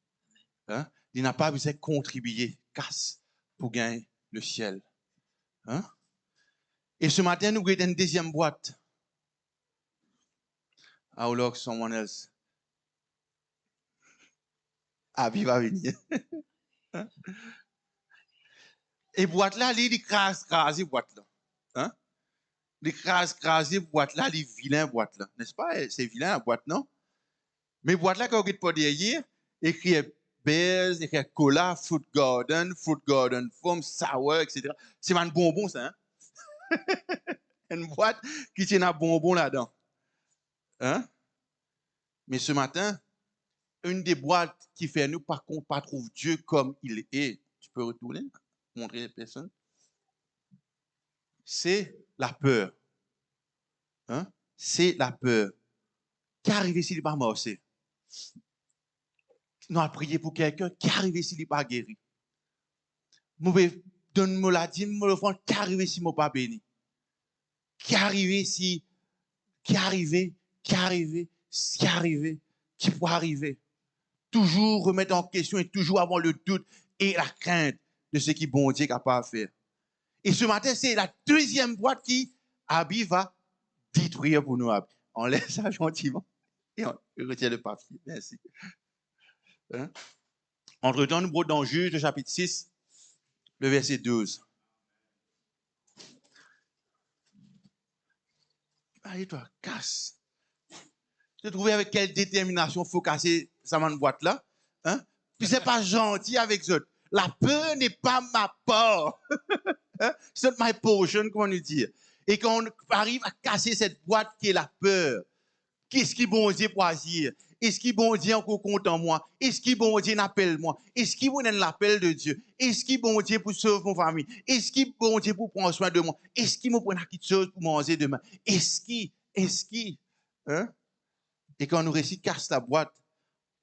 Hein? Il n'a pas besoin de contribuer, casse, pour gagner le ciel. Hein? Et ce matin, nous avons une deuxième boîte. I'll look someone else. Abi va venir. Et boîte là, il écrase, boîte là. Hein? L'écrase, boîte là, les vilains boîte là. N'est-ce pas? C'est vilain la boîte, non? Mais boîte là, quand on regarde pas derrière, écrit Bears, écrit Cola, Fruit Garden, Foam, Sour, etc. C'est un bonbon, ça, hein? Une boîte qui tient un bonbon là-dedans. Hein? Mais ce matin, une des boîtes qui fait nous, par contre, pas trouver Dieu comme il est. Tu peux retourner, montrer les personnes. C'est la peur. Hein? C'est la peur. Qui arrive ici, il n'est pas mort. Nous avons prié pour quelqu'un qui arrive ici, il n'est pas guéri. Nous donne-moi la dîme, nous le faisons, qui arrive ici, il n'est pas béni. Qui arrive ici, qui peut arriver. Toujours remettre en question et toujours avoir le doute et la crainte de ce qui bon Dieu est capable de faire. Et ce matin, c'est la deuxième boîte qui, Abi, va détruire pour nous. On laisse ça gentiment et on retient le papier. Merci. Hein? Entre-temps, nous dans Juge, le chapitre 6, le verset 12. Allez, toi, casse. Tu te trouves avec quelle détermination il faut casser sa boîte là? Hein? Puis c'est pas gentil avec eux. La peur n'est pas ma part. Hein? C'est not my portion, comment nous dire. Et quand on arrive à casser cette boîte qui est la peur, qu'est-ce qui bon Dieu pour agir? Est-ce qui bon Dieu encore compte en moi? Est-ce qui bon Dieu n'appelle moi? Est-ce qui bon l'appel de Dieu? Est-ce qui bon Dieu pour sauver mon famille? Est-ce qui bon Dieu pour prendre soin de moi? Est-ce qui me prend quelque chose pour manger demain? Est-ce qui? Hein? Et quand nous réussissons à casser la boîte,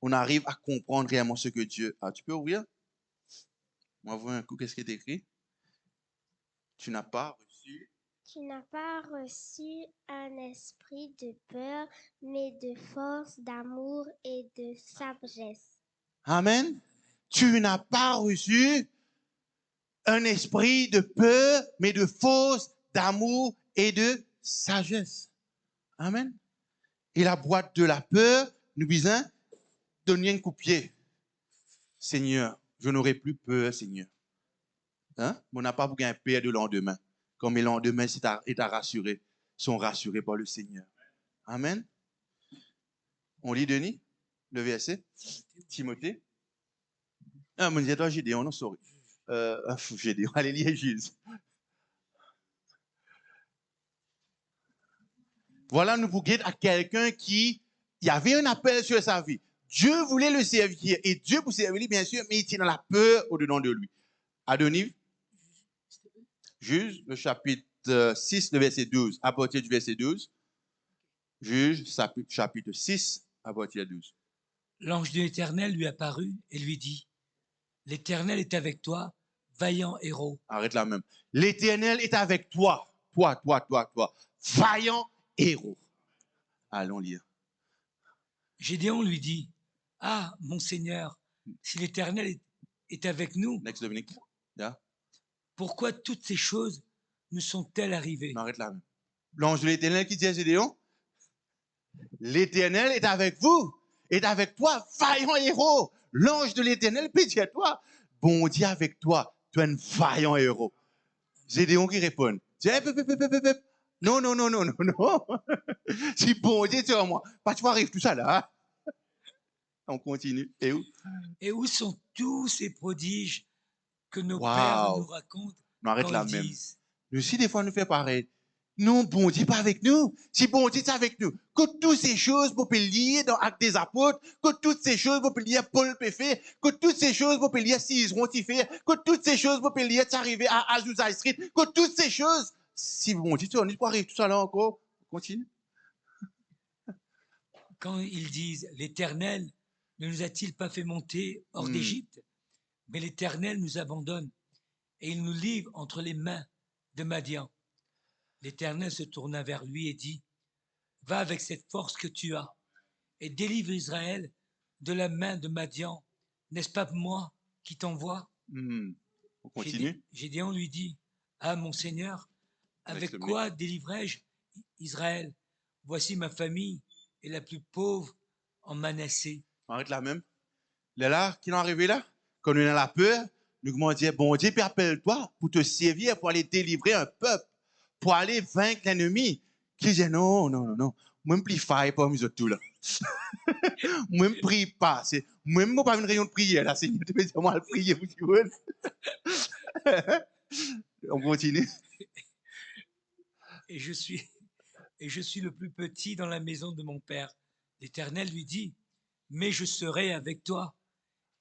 on arrive à comprendre réellement ce que Dieu a. Tu peux ouvrir? On va voir un coup, qu'est-ce qui est écrit? Tu n'as pas reçu
Tu n'as pas reçu un esprit de peur, mais de force, d'amour et de sagesse.
Amen. Tu n'as pas reçu un esprit de peur, mais de force, d'amour et de sagesse. Amen. Et la boîte de la peur, nous disons, donner un coup de pied. Seigneur, je n'aurai plus peur, Seigneur. Hein? On n'a pas besoin de peur de lendemain. Comme le lendemain est à rassurer, sont rassurés par le Seigneur. Amen. On lit, Denis, le verset. Timothée. Ah, mon Dieu, toi, Gédéon, non, sorry. Gédéon, allez lire Jésus. Voilà, nous vous guide à quelqu'un qui, il y avait un appel sur sa vie. Dieu voulait le servir et Dieu pour servir, bien sûr, mais il tient dans la peur au-dedans de lui. Adonis, Juge, le chapitre 6, le verset 12, à partir du verset 12. Juge, chapitre 6, à partir de 12.
L'ange de l'Éternel lui apparut et lui dit, l'Éternel est avec toi, vaillant héros.
Arrête là même. L'Éternel est avec toi, toi, vaillant héros. Allons lire.
Gédéon lui dit, ah, mon Seigneur, si l'Éternel est avec nous,
Next, Dominique. Yeah.
pourquoi toutes ces choses nous sont-elles arrivées?
Arrête là même. L'ange de l'Éternel qui dit à Gédéon, l'Éternel est avec vous, est avec toi, vaillant héros. L'ange de l'Éternel peut dire à toi, bon Dieu avec toi, tu es un vaillant héros. Gédéon qui répond, non, non, non, non, non, non. Si bon Dieu, tu es à moi, pas tu vas arriver tout ça là. On continue. Et où?
Et où sont tous ces prodiges que nos
Wow.
pères nous racontent
On arrête
quand
là
ils
même.
disent?
Nous aussi, des fois, nous fait pareil. Non, bon Dieu, pas avec nous. Si bon Dieu est avec nous, que toutes ces choses, vous pouvez lire dans Actes des Apôtres, que toutes ces choses, vous pouvez lire Paul peut faire, que toutes ces choses, vous pouvez lire Cizeron t'y faire, que toutes ces choses, vous pouvez lire t'arriver à Azusa Street, que toutes ces choses, si bon Dieu, tu vas arriver tout ça là encore, continue.
Quand ils disent, l'Éternel ne nous a-t-il pas fait monter hors d'Égypte? Mais l'Éternel nous abandonne et il nous livre entre les mains de Madian. L'Éternel se tourna vers lui et dit, va avec cette force que tu as et délivre Israël de la main de Madian. N'est-ce pas moi qui t'envoie?
On continue.
Gédéon lui dit, ah mon Seigneur, avec quoi délivrai-je Israël? Voici ma famille est la plus pauvre en Manassé.
Arrête là même. Là, qui est arrivé là? Quand on est dans la peur, nous demandons dire, bon Dieu, puis appelle-toi pour te servir, pour aller délivrer un peuple, pour aller vaincre l'ennemi. Qui dit, non, non, non, non. Moi, je ne prie pas pour mes autres tout là. Moi, je ne prie pas. Moi, je ne pas une réunion de prière là. Seigneur, tu peux dire, moi, je prie pour tu veux. On continue.
Et je suis le plus petit dans la maison de mon père. L'Éternel lui dit, mais je serai avec toi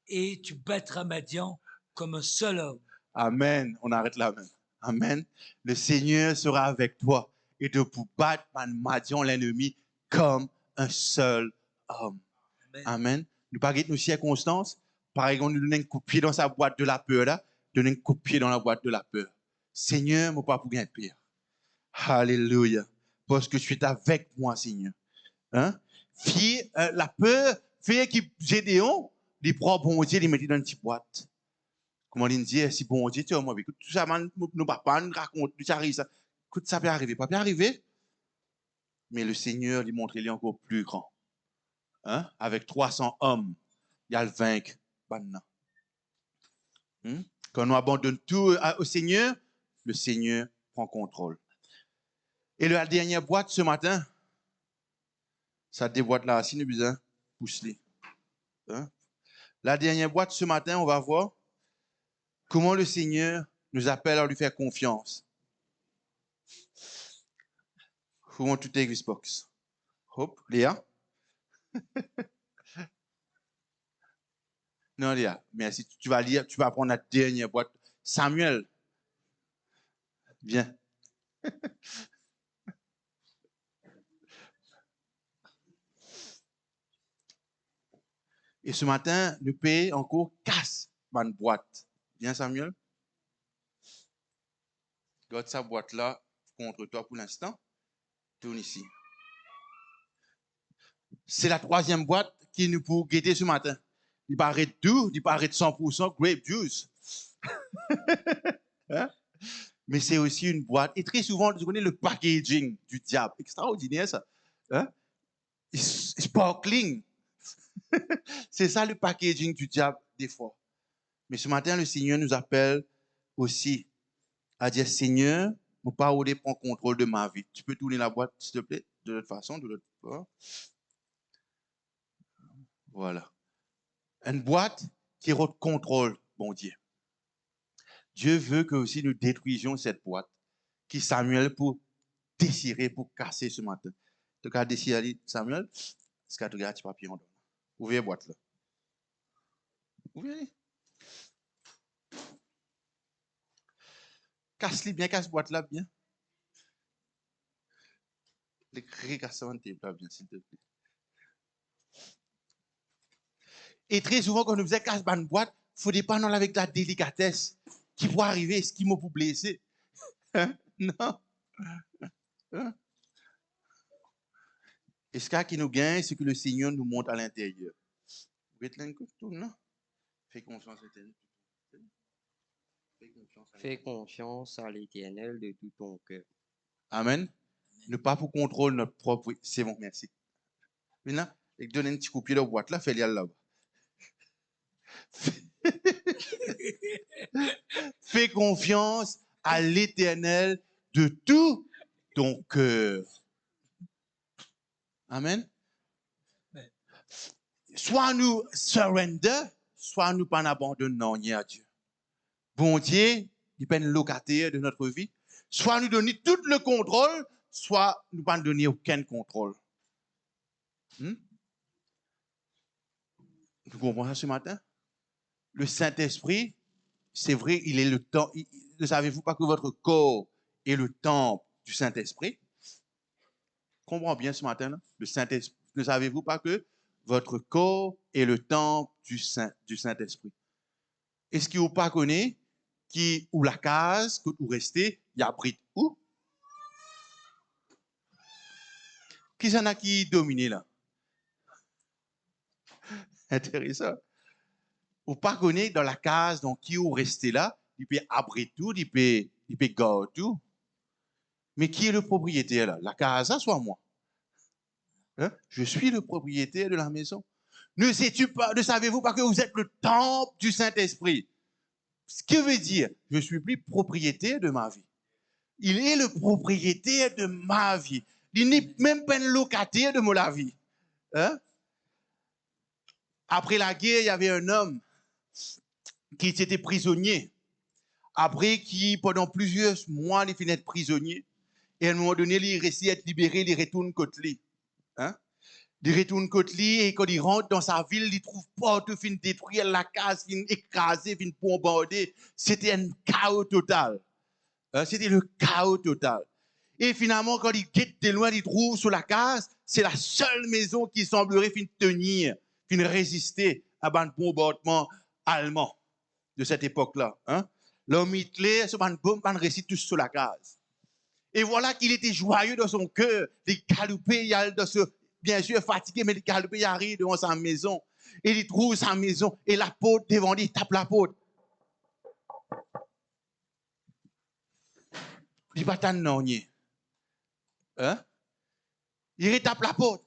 et tu battras Madian comme un seul homme.
Amen. On arrête là même. Amen. Le Seigneur sera avec toi et de pour battre Madian l'ennemi comme un seul homme. Amen. Amen. Nous pas nos circonstances. Par exemple, nous donnons un coup de pied dans sa boîte de la peur là. Donnons un coup de pied dans la boîte de la peur. Seigneur, mon pas pour gagner pire. Alléluia. Parce que tu es avec moi, Seigneur. Hein? La peur fait que Gédéon, les prend bon Dieu, les met dans une petite boîte. Comment il dit, si bon Dieu, tu vois, moi, écoute, tout ça, nos papas nous racontent, tout ça arrive, ça. Écoute, ça peut arriver, pas peut arriver. Mais le Seigneur lui montre, il est encore plus grand. Hein? Avec 300 hommes, il y a le vaincre. Quand on abandonne tout au Seigneur, le Seigneur prend contrôle. Et la dernière boîte ce matin, ça déboîte là, si nous besoin, pousse-les. Hein? La dernière boîte ce matin, on va voir comment le Seigneur nous appelle à lui faire confiance. Who want to take this box? Hop, Léa? Non, Léa, merci. Tu vas lire, tu vas prendre la dernière boîte. Samuel, viens. Et ce matin, le pays encore casse ma boîte. Viens, Samuel. Garde sa boîte là. contre toi pour l'instant. Tourne ici. C'est la troisième boîte qui nous pour guetter ce matin. Il paraît tout, il paraît 100% grape juice. Hein? Mais c'est aussi une boîte. Et très souvent, tu connais le packaging du diable. Extraordinaire, ça. Hein? Sparkling. C'est ça le packaging du diable, des fois. Mais ce matin, le Seigneur nous appelle aussi à dire, Seigneur, mon parole prend contrôle de ma vie. Tu peux tourner la boîte, s'il te plaît, de l'autre façon, de l'autre part. Voilà. Une boîte qui contrôle, bon Dieu. Dieu veut que aussi nous détruisions cette boîte qui Samuel pour déchirer, pour casser ce matin. Tu as déchiré Samuel, est-ce que tu as un papier en donne? Ouvrez la boîte là. Ouvrez. Casse-les bien, casse boîte là bien. Les cris casse là bien, s'il te plaît. Et très souvent, quand nous faisons casse une boîte, il faut dépendre avec la délicatesse qui peut arriver, ce qui m'a pour blesser. Hein? Non. Hein? Et ce qui nous gagne, c'est que le Seigneur nous montre à l'intérieur. Vous êtes là, non? Fais confiance à l'Éternel.
Fais confiance à l'Éternel de tout ton cœur.
Amen. Ne pas pour contrôler notre propre. C'est bon, merci. Maintenant, donne un petit coup de pied de boîte là, fais-le là-bas. Fais confiance à l'Éternel de tout ton cœur. Amen. Soit nous surrender, soit nous pas abandonnons à Dieu. Bon Dieu, il peut être locataire de notre vie. Soit nous donner tout le contrôle, soit nous pas donner aucun contrôle. Vous comprenez ce matin? Le Saint-Esprit, c'est vrai, il est le temps. Ne savez-vous pas que votre corps est le temple du Saint-Esprit? Comprends bien ce matin, là? Le Saint-Esprit. Ne savez-vous pas que votre corps est le temple du Saint-Esprit? Est-ce qu'il vous pas connaît où la case que vous restez, il y a abrite où? Qui s'en a qui domine là? Intéressant. Vous pas connaît dans la case dans qui vous restez là, il peut abriter tout, il peut garder tout. Mais qui est le propriétaire là? La case, ça soit moi. Hein? Je suis le propriétaire de la maison. Ne savez-vous pas que vous êtes le temple du Saint-Esprit? Ce qui veut dire, je ne suis plus propriétaire de ma vie. Il est le propriétaire de ma vie. Il n'est même pas un locataire de ma vie. Hein? Après la guerre, il y avait un homme qui était prisonnier. Après, qui pendant plusieurs mois, il finit d'être prisonnier. Et à un moment donné, il réussit à être libéré, il retourne côté lui. Hein? Il retourne côté lui et quand il rentre dans sa ville, il trouve pas tout fin détruire la case, fin écraser, fin bombarder. C'était un chaos total. C'était le chaos total. Et finalement, quand il quitte de loin, il trouve sur la case, c'est la seule maison qui semblerait fin tenir, fin résister à un bombardement allemand de cette époque-là. Hein? L'homme Hitler, ce bombe, récite tous sur la case. Et voilà qu'il était joyeux dans son cœur. Il galopait, bien sûr fatigué, mais il galopait, il arrive devant sa maison. Et il trouve sa maison. Et la porte devant lui, il tape la porte. Il ne va pas t'en hein? Il retape la porte.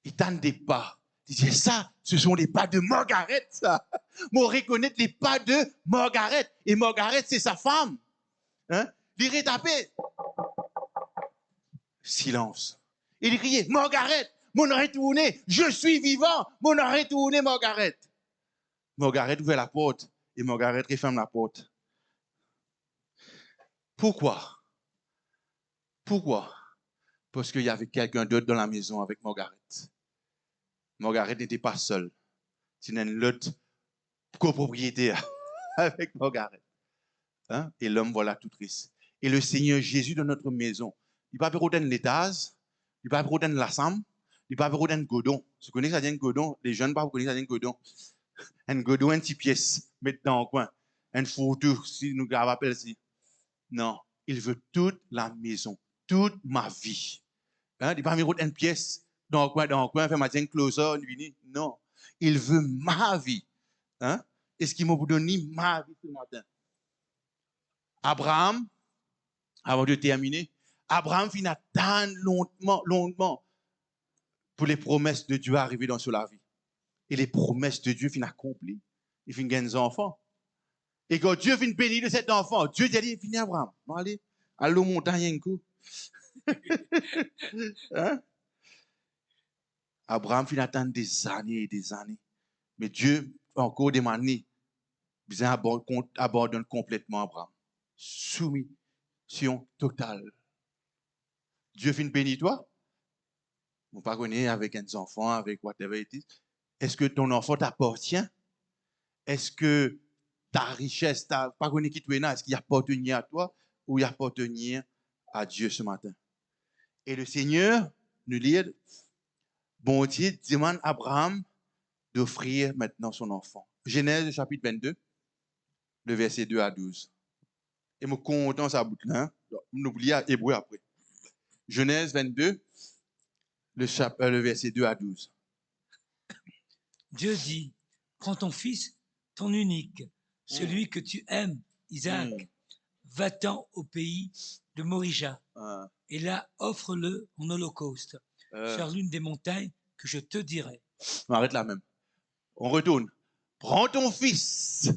Il tend des pas. Il dit, ça, ce sont les pas de Margaret, ça. Moi, reconnaître les pas de Margaret. Et Margaret, c'est sa femme. Hein? Il retapait. Silence. Il criait, Margaret, mon retourné, je suis vivant, mon retourné, Margaret. Margaret ouvre la porte et Margaret referme la porte. Pourquoi? Pourquoi? Parce qu'il y avait quelqu'un d'autre dans la maison avec Margaret. Margaret n'était pas seule. C'était une autre copropriétaire avec Margaret. Hein? Et l'homme, voilà, tout triste. Et le Seigneur Jésus dans notre maison, il ne va pas redonner l'étage, il ne va pas redonner la chambre, il ne va pas redonner un godon. Vous connaissez ça, un godon? Les jeunes, pas vous connaissez ça, un godon? Un godon, une petite pièce, mettre dans le coin. une photo, si nous rappelons ici. Non, il veut toute la maison, toute ma vie. Hein, il ne pas mis une pièce dans le coin, faire matin closer, non. Il veut ma vie. Hein? Est-ce qu'il m'a donné ma vie ce matin? Abraham, avant de terminer, Abraham finit attendre longuement pour les promesses de Dieu arriver dans la vie. Et les promesses de Dieu finissent accomplies. Il finit gagner des enfants. Et quand Dieu finit bénir de cet enfant, Dieu dit, il finit Abraham. Allez, à l'eau montagne un coup. Hein? Abraham finit attendre des années et des années. Mais Dieu, encore des années, abandonne complètement Abraham. Soumission totale. Dieu finit bénir toi. Vous ne connaissez pas avec un enfant, avec whatever it is. Est-ce que ton enfant t'appartient? Est-ce que ta richesse, pas connaître qui tu es là, est-ce qu'il appartient à toi ou il appartient à Dieu ce matin? Et le Seigneur nous lit, bon Dieu demande à Abraham d'offrir maintenant son enfant. Genèse chapitre 22, le verset 2 à 12. Et je suis content ça bout là. N'oubliez pas Hébreu après. Genèse 22, le verset 2 à 12.
Dieu dit, prends ton fils, ton unique, celui que tu aimes, Isaac, va-t'en au pays de Morija, et là, offre-le en holocauste, sur l'une des montagnes que je te dirai.
On arrête là même. On retourne. Prends ton fils.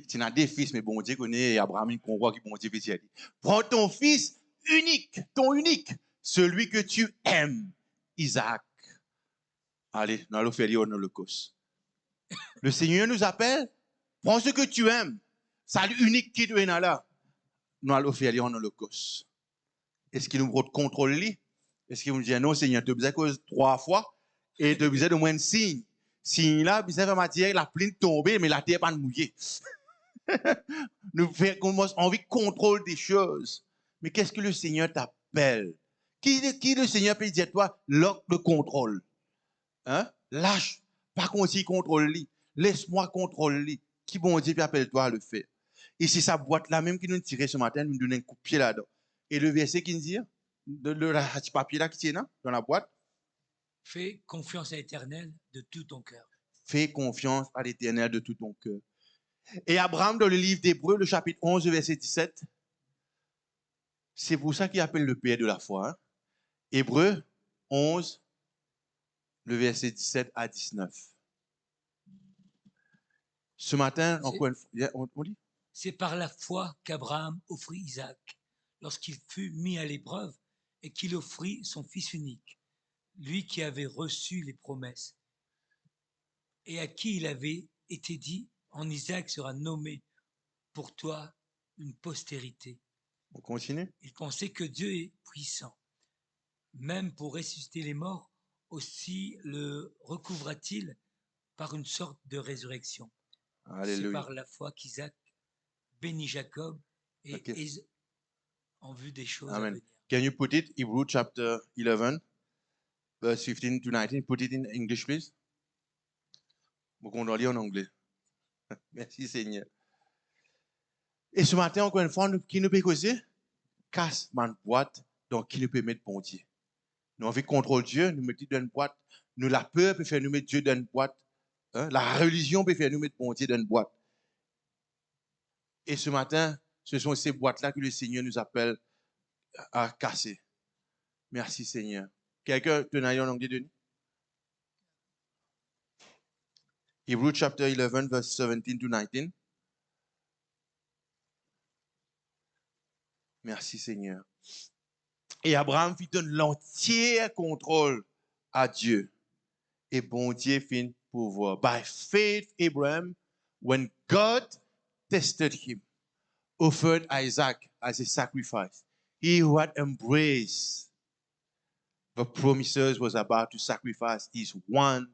Tu n'as des fils, mais bon Dieu connaît Abraham, il comprend qui bon Dieu veut dire. Prends ton fils unique, ton unique, celui que tu aimes, Isaac. Allez, nous allons faire en holocauste. Le Seigneur nous appelle, prends ce que tu aimes, salut unique qui tu es là. Nous allons faire en holocauste. Est-ce qu'il nous prend contrôle lui? Est-ce qu'il nous dit non, Seigneur, tu as besoin de 3 fois et tu as besoin de moins de signes. Signe là, besoin de matière, la pluie tomber, mais la terre pas mouillée. Nous avons envie de contrôle des choses. Mais qu'est-ce que le Seigneur t'appelle? Qui le Seigneur peut dire toi, lock le contrôle? Hein? Lâche, pas qu'on s'y contrôle lui. Laisse-moi contrôler lui. Qui bon Dieu appelle-toi à le faire? Et c'est sa boîte là même qui nous tirait ce matin, nous donne un coup de pied là-dedans. Et le verset qui nous dit, le papier là qui tient là, dans la boîte.
Fais confiance à l'Éternel de tout ton cœur.
Fais confiance à l'Éternel de tout ton cœur. Et Abraham, dans le livre d'Hébreux, le chapitre 11, verset 17, c'est pour ça qu'il appelle le père de la foi. Hein? Hébreux 11, le verset 17 à 19. Ce matin, encore une fois, on lit?
C'est par la foi qu'Abraham offrit Isaac, lorsqu'il fut mis à l'épreuve, et qu'il offrit son fils unique, lui qui avait reçu les promesses, et à qui il avait été dit, en Isaac sera nommé pour toi une postérité.
On continue?
Il pensait que Dieu est puissant, même pour ressusciter les morts, aussi le recouvra-t-il par une sorte de résurrection.
Alléluia.
C'est par la foi qu'Isaac bénit Jacob et en vue des choses
Amen.
à venir.
Can you put it, Hebrew chapter 11, verse 15 to 19, put it in English, please? Vous qu'on doit lire en anglais. Merci Seigneur. Et ce matin, encore une fois, qui nous peut causer? Casse ma boîte, donc qui nous peut mettre bon Dieu. Nous avons contrôle Dieu, nous mettons dans une boîte. Nous, la peur peut faire nous mettre Dieu dans une boîte. Hein? La religion peut faire nous mettre bon Dieu dans une boîte. Et ce matin, ce sont ces boîtes-là que le Seigneur nous appelle à casser. Merci Seigneur. Quelqu'un te n'a en anglais, Denis? Hebrews chapter 11, verse 17 to 19. Merci Seigneur. Et Abraham fit donner l'entier contrôle à Dieu. Et bon Dieu fit pouvoir. By faith, Abraham, when God tested him, offered Isaac as a sacrifice. He who had embraced the promises was about to sacrifice his one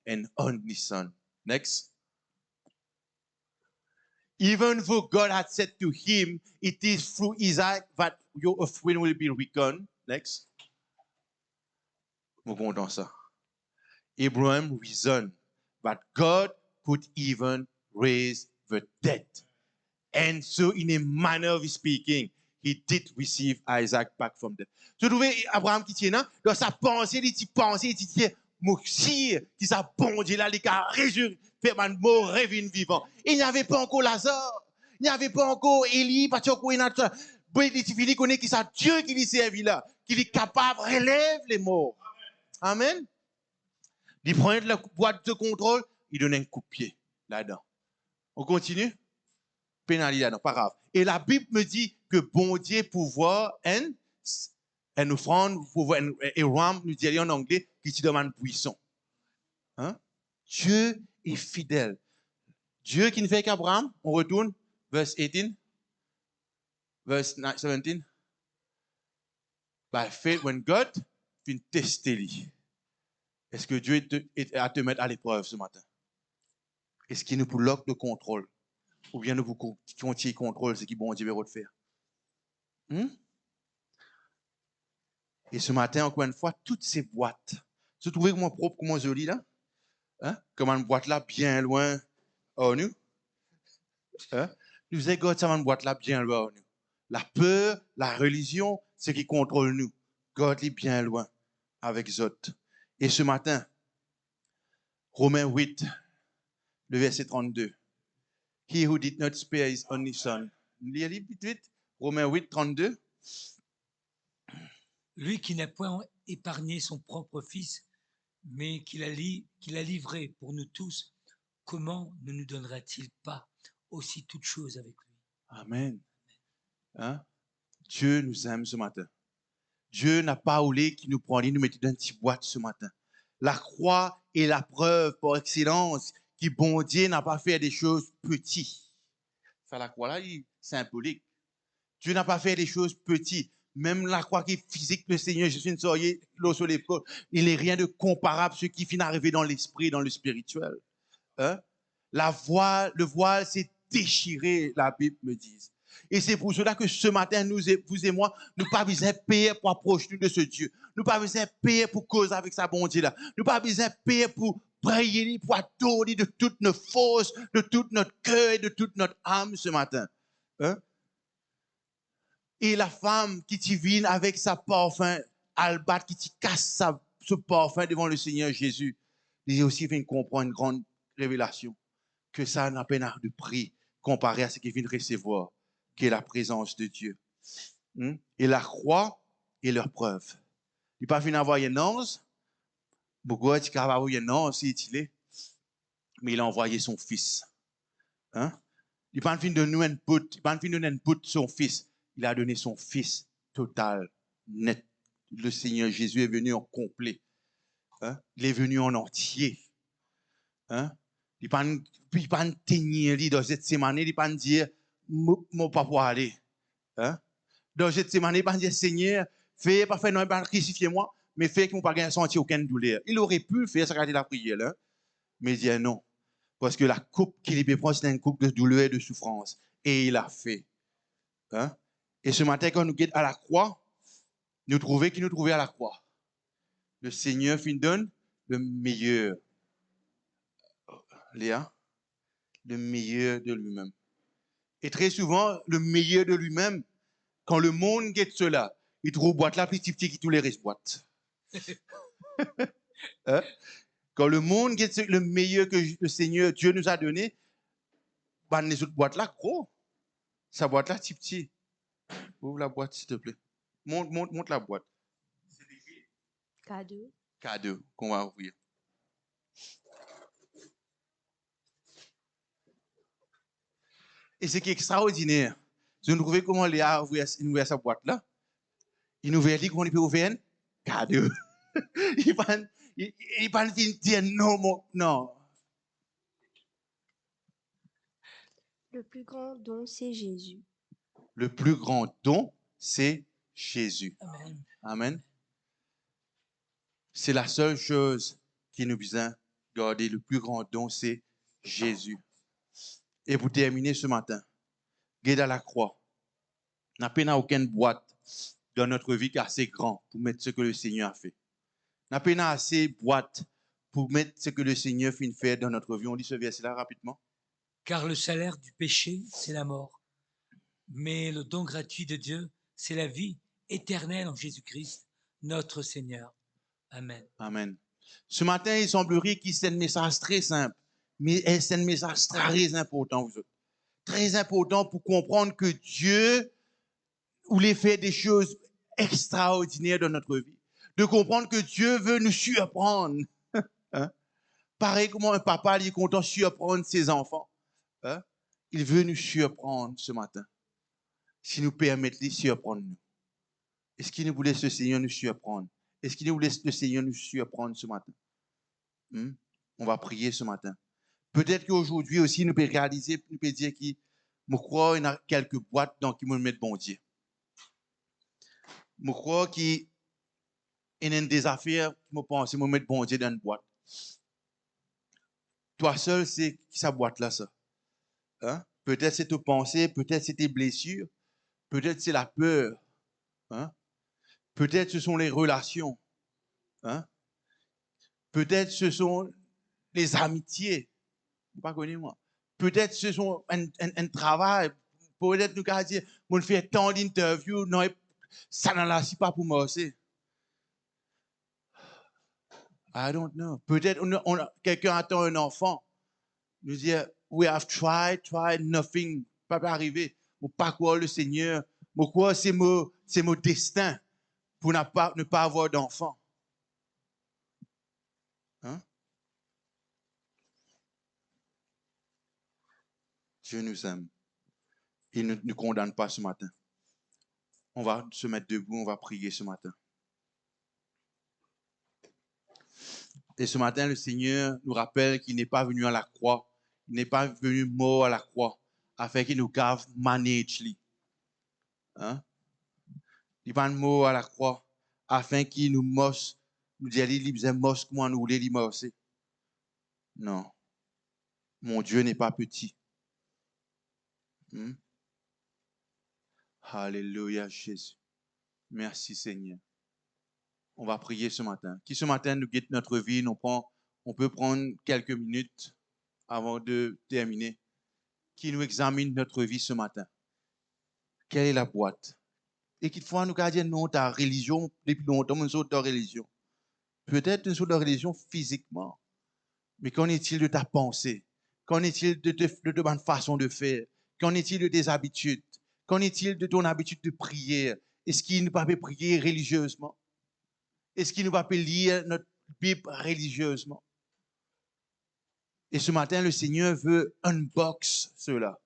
and only son. Next. Even though God had said to him, it is through Isaac that your offering will be reckoned. Next. Nous comptons ça. Abraham reasoned that God could even raise the dead. And so, in a manner of speaking, he did receive Isaac back from death. Tu trouves Abraham qui tient là, dans sa pensée, il dit, Moussir, qui sa bon Dieu là, il a résurrecté, fait man mort, revenu vivant. Il n'y avait pas encore Lazare, il n'y avait pas encore Élie, parce qu'il y a il connaît qui c'est Dieu qui lui servi là, qui est capable de relève les morts. Amen. Il prend la boîte de contrôle, il donne un coup de pied là-dedans. On continue? Pénalité là-dedans, pas grave. Et la Bible me dit que bon Dieu pouvoir une offrande, et Ram nous dit en anglais, qui te demande buisson. Hein? Dieu est fidèle. Dieu qui ne fait qu'Abraham, on retourne, verse 18, verse 17. By faith, when God vient tester lui, est-ce que Dieu est à te mettre à l'épreuve ce matin? Est-ce qu'il nous bloque de contrôle? Ou bien nous vous contiez contrôle, ce qui bon Dieu veut faire? Et ce matin, encore une fois, toutes ces boîtes, vous trouvez comment propre, comment joli là? Hein? Comme une boîte là, bien loin, oh nous? Hein? Nous avons une boîte là, bien loin, oh nous. La peur, la religion, ce qui contrôle nous. God est bien loin avec les autres. Et ce matin, Romains 8, le verset 32. He who did not spare his only son. Lisez vite, vite. Romains 8, 32.
Lui qui n'a point épargné son propre fils, mais qui l'a livré pour nous tous, comment ne nous donnera-t-il pas aussi toutes choses avec lui?
Amen. Hein? Dieu nous aime ce matin. Dieu n'a pas voulu qu'il nous prenne, nous mette dans une petite boîte ce matin. La croix est la preuve par excellence que bon Dieu n'a pas fait des choses petites. Faire la croix là, c'est symbolique. Dieu n'a pas fait des choses petites. Même la croix qui est physique, le Seigneur Jésus, l'eau sur l'épaule, il n'est rien de comparable à ce qui finit d'arriver dans l'esprit, dans le spirituel. Hein? Le voile s'est déchiré, la Bible me dit. Et c'est pour cela que ce matin, vous et moi, nous pas besoin de payer pour approcher de ce Dieu. Nous pas besoin de payer pour causer avec sa bonté là. Nous pas besoin de payer pour prier, pour adorer de toute notre force, de tout notre cœur et de toute notre âme ce matin. Hein? Et la femme qui t'y vient avec sa parfum, albat, qui t'y casse ce parfum devant le Seigneur Jésus, il aussi vient comprendre une grande révélation, que ça n'a pas de prix comparé à ce qu'il vient de recevoir, qui est la présence de Dieu. Et la croix est leur preuve. Il n'a pas fini d'avoir une ange, beaucoup de gens ont une ange, mais il a envoyé son fils. Hein? Il n'a pas fini de nous un bout, il n'a pas fini de nous un bout de son fils. Il a donné son fils total, net. Le Seigneur Jésus est venu en complet. Hein? Il est venu en entier. Hein? Il ne pas tenir dans cette semaine, il ne pas dire, mon papa aller. Hein? Dans cette semaine, il ne pas dire, Seigneur, fais pas faire non, pas crucifier moi, mais fais que mon pas sentir aucune douleur. Il aurait pu faire ça quand il a prié là, mais il dit non. Parce que la coupe qu'il peut prendre, c'est une coupe de douleur et de souffrance. Et il a fait. Hein? Et ce matin, quand nous guette à la croix, nous trouvons qui nous trouvait à la croix. Le Seigneur fin donne le meilleur. Léa, le meilleur de lui-même. Et très souvent, le meilleur de lui-même, quand le monde guette cela, il trouve boîte là, petit petit qui tous les restes boîte. Hein? Quand le monde guette le meilleur que le Seigneur, Dieu nous a donné, ben les autres boîtes là, gros. Sa boîte là, petit petit. Ouvre la boîte, s'il te plaît. Monte la boîte.
Cadeau.
Cadeau qu'on va ouvrir. Et ce qui est extraordinaire, je ne trouvais comment Léa a ouvert sa boîte là. Il nous dit qu'on peut ouvrir un cadeau. Il ne pas dire non.
Le plus grand don, c'est Jésus.
Le plus grand don, c'est Jésus.
Amen.
Amen. C'est la seule chose qui nous besoin garder. Le plus grand don, c'est Jésus. Et pour terminer ce matin, guide à la croix. N'a pas aucune boîte dans notre vie qui est assez grand pour mettre ce que le Seigneur a fait. N'a pas assez boîte pour mettre ce que le Seigneur fait faire dans notre vie. On lit ce verset-là rapidement.
Car le salaire du péché, c'est la mort. Mais le don gratuit de Dieu, c'est la vie éternelle en Jésus-Christ, notre Seigneur. Amen.
Amen. Ce matin, il semblerait qu'il c'est un message très simple, mais c'est un message très important, vous autres. Très important pour comprendre que Dieu voulait faire des choses extraordinaires dans notre vie. De comprendre que Dieu veut nous surprendre. Hein? Pareil comment un papa il est content de surprendre ses enfants. Hein? Il veut nous surprendre ce matin. Si nous permettons de surprendre nous. Est-ce qu'il nous voulait ce Seigneur nous surprendre? Est-ce qu'il nous voulait le Seigneur nous surprendre ce matin? On va prier ce matin. Peut-être qu'aujourd'hui aussi, nous pouvons réaliser, nous pouvons dire qu'il me crois qu'il y a quelques boîtes dans qui me mettent bon Dieu. Je crois qu'il y a des affaires qui me pensent me mettre bon Dieu dans une boîte. Toi seul, c'est qui sa boîte là, ça? Hein? Peut-être c'est tes pensées, peut-être c'est tes blessures, peut-être c'est la peur. Hein? Peut-être ce sont les relations. Hein? Peut-être ce sont les amitiés. Pas connu moi. Peut-être ce sont un travail. Peut-être nous allons dire, on fait tant d'interviews, non, ça n'en a pas pour moi aussi. I don't know. Peut-être quelqu'un attend un enfant. Nous dit, we have tried, nothing. Pas arrivé. Ou pas quoi le Seigneur. Ou quoi c'est mon destin pour ne pas avoir d'enfant. Hein? Dieu nous aime. Il ne nous condamne pas ce matin. On va se mettre debout, on va prier ce matin. Et ce matin, le Seigneur nous rappelle qu'il n'est pas venu à la croix. Il n'est pas venu mort à la croix afin qu'il nous gave manage. Hein? Il n'est pas mort à la croix afin qu'il nous mosse, nous dise qu'il besoin mosse comment nous voulons lui mosser. Non. Mon Dieu n'est pas petit. Alléluia, Jésus. Merci, Seigneur. On va prier ce matin. Qui ce matin nous guide notre vie, on peut prendre quelques minutes avant de terminer. Qui nous examine notre vie ce matin. Quelle est la boîte? Et qu'il faut nous dire non, ta religion, depuis longtemps, nous sommes ta religion. Peut-être nous sommes ta religion physiquement. Mais qu'en est-il de ta pensée? Qu'en est-il de ta façon de faire? Qu'en est-il de tes habitudes? Qu'en est-il de ton habitude de prière? Est-ce qu'il ne peut pas prier religieusement? Est-ce qu'il ne va pas lire notre Bible religieusement? Et ce matin, le Seigneur veut unbox cela.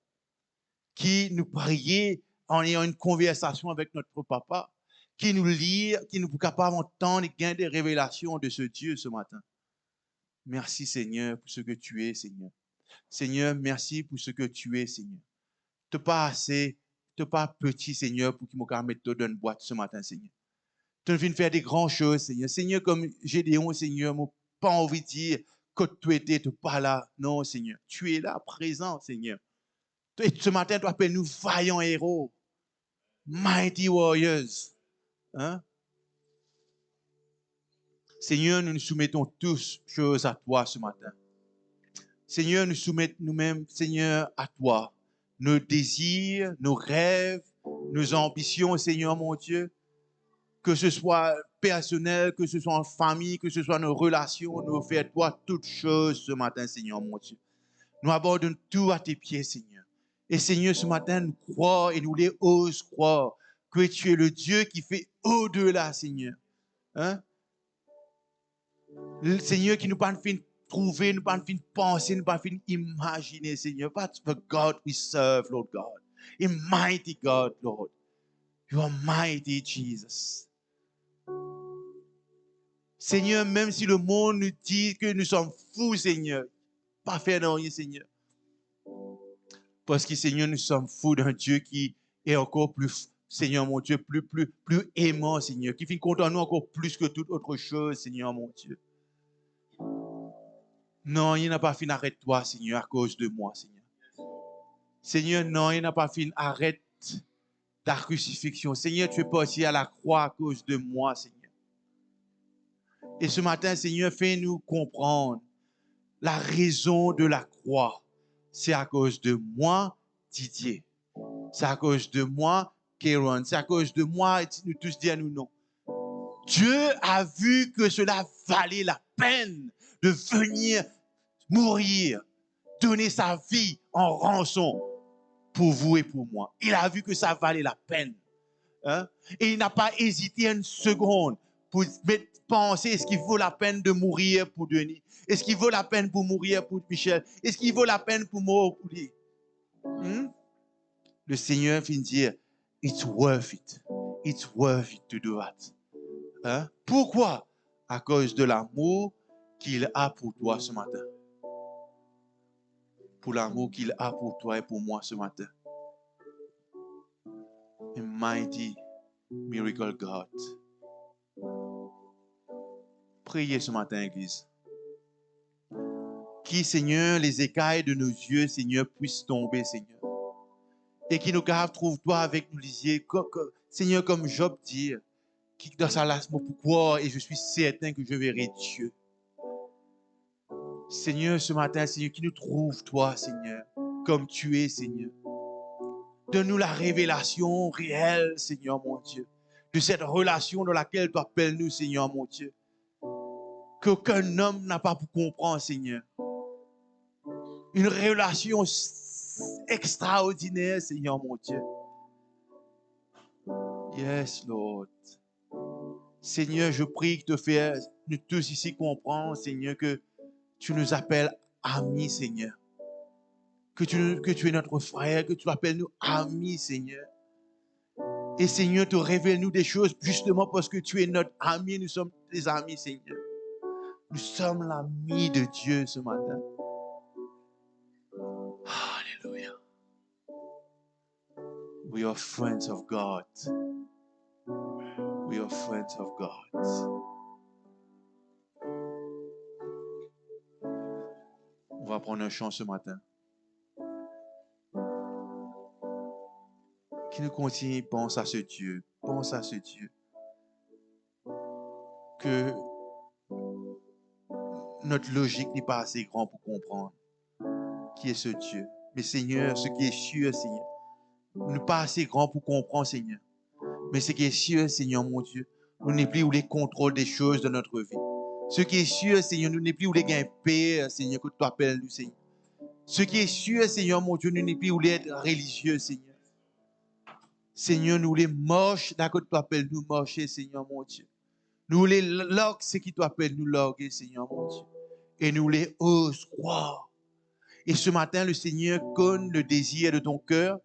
Qui nous prier en ayant une conversation avec notre papa. Qui nous lit, qui nous est capable d'entendre et gagner des révélations de ce Dieu ce matin. Merci Seigneur pour ce que tu es, Seigneur. Seigneur, merci pour ce que tu es, Seigneur. Tu n'es pas assez, tu n'es pas petit, Seigneur, pour qu'il me mette dans une boîte ce matin, Seigneur. Tu viens de faire des grandes choses, Seigneur. Seigneur, comme Gédéon, Seigneur, je n'ai pas envie de dire que tu étais, tu n'es pas là. Non, Seigneur. Tu es là, présent, Seigneur. Et ce matin, tu appelles nous vaillants héros. Mighty warriors. Hein? Seigneur, nous nous soumettons tous choses à toi ce matin. Seigneur, nous soumettons nous-mêmes, Seigneur, à toi. Nos désirs, nos rêves, nos ambitions, Seigneur mon Dieu. Que ce soit personnel, que ce soit en famille, que ce soit nos relations, nous offrons toi toutes choses ce matin, Seigneur mon Dieu. Nous abandonnons tout à tes pieds, Seigneur. Et Seigneur, ce matin, nous croyons et nous les osons croire que tu es le Dieu qui fait au-delà, Seigneur. Hein? Le Seigneur qui nous pas fait trouver, nous pas fait penser, nous pas fait imaginer, Seigneur. That's the God we serve, Lord God. A mighty God, Lord. You are mighty, Jesus. Seigneur, même si le monde nous dit que nous sommes fous, Seigneur, pas faire rien, Seigneur. Parce que, Seigneur, nous sommes fous d'un Dieu qui est encore plus, Seigneur, mon Dieu, plus aimant, Seigneur, qui fait content nous encore plus que toute autre chose, Seigneur, mon Dieu. Non, il n'a pas fini, arrête-toi, Seigneur, à cause de moi, Seigneur. Seigneur, non, il n'a pas fini, arrête ta crucifixion. Seigneur, tu es parti à la croix à cause de moi, Seigneur. Et ce matin, Seigneur, fais-nous comprendre la raison de la croix. c'est à cause de moi, Didier. C'est à cause de moi, Kéron. C'est à cause de moi, et nous tous dire nous non. Dieu a vu que cela valait la peine de venir mourir, donner sa vie en rançon pour vous et pour moi. Il a vu que ça valait la peine. Hein? Et il n'a pas hésité une seconde pour penser, est-ce qu'il vaut la peine de mourir pour Denis? Est-ce qu'il vaut la peine pour mourir pour Michel? Est-ce qu'il vaut la peine pour mourir pour lui? Le Seigneur finit de dire, it's worth it. It's worth it to do that. Hein? Pourquoi? À cause de l'amour qu'il a pour toi ce matin. Pour l'amour qu'il a pour toi et pour moi ce matin. A mighty miracle God. Priez ce matin, Église. Qui, Seigneur, les écailles de nos yeux, Seigneur, puissent tomber, Seigneur. Et qui nous garde, trouve-toi avec nous, lisier, Seigneur, comme Job dit, qui dans sa lasse-moi pourquoi, et je suis certain que je verrai Dieu. Seigneur, ce matin, Seigneur, qui nous trouve, toi, Seigneur, comme tu es, Seigneur. Donne-nous la révélation réelle, Seigneur, mon Dieu, de cette relation dans laquelle tu appelles nous, Seigneur, mon Dieu. Qu'aucun homme n'a pas pu comprendre, Seigneur. Une relation extraordinaire, Seigneur, mon Dieu. Yes, Lord. Seigneur, je prie que te fais nous tous ici comprendre, Seigneur, que tu nous appelles amis, Seigneur. Que tu es notre frère, que tu appelles nous amis, Seigneur. Et Seigneur, tu révèles-nous des choses justement parce que tu es notre ami, nous sommes tes amis, Seigneur. Nous sommes l'ami de Dieu ce matin. Alléluia. We are friends of God. We are friends of God. On va prendre un chant ce matin. Qui nous continue, pense à ce Dieu. Pense à ce Dieu. Que notre logique n'est pas assez grande pour comprendre qui est ce Dieu. Mais Seigneur, ce qui est sûr, Seigneur, n'est pas assez grand pour comprendre, Seigneur. Mais ce qui est sûr, Seigneur, mon Dieu, nous n'est plus où les contrôles des choses de notre vie. Ce qui est sûr, Seigneur, nous n'est plus où les gains paix, Seigneur, que tu appelles nous, Seigneur. Ce qui est sûr, Seigneur, mon Dieu, nous n'est plus où les être religieux, Seigneur. Seigneur, nous les moches, là que tu appelles nous marcher, Seigneur, mon Dieu. Nous les logs, ce qui t'appelle nous loguer, Seigneur, mon Dieu. Et nous les osons croire. Et ce matin, le Seigneur connaît le désir de ton cœur.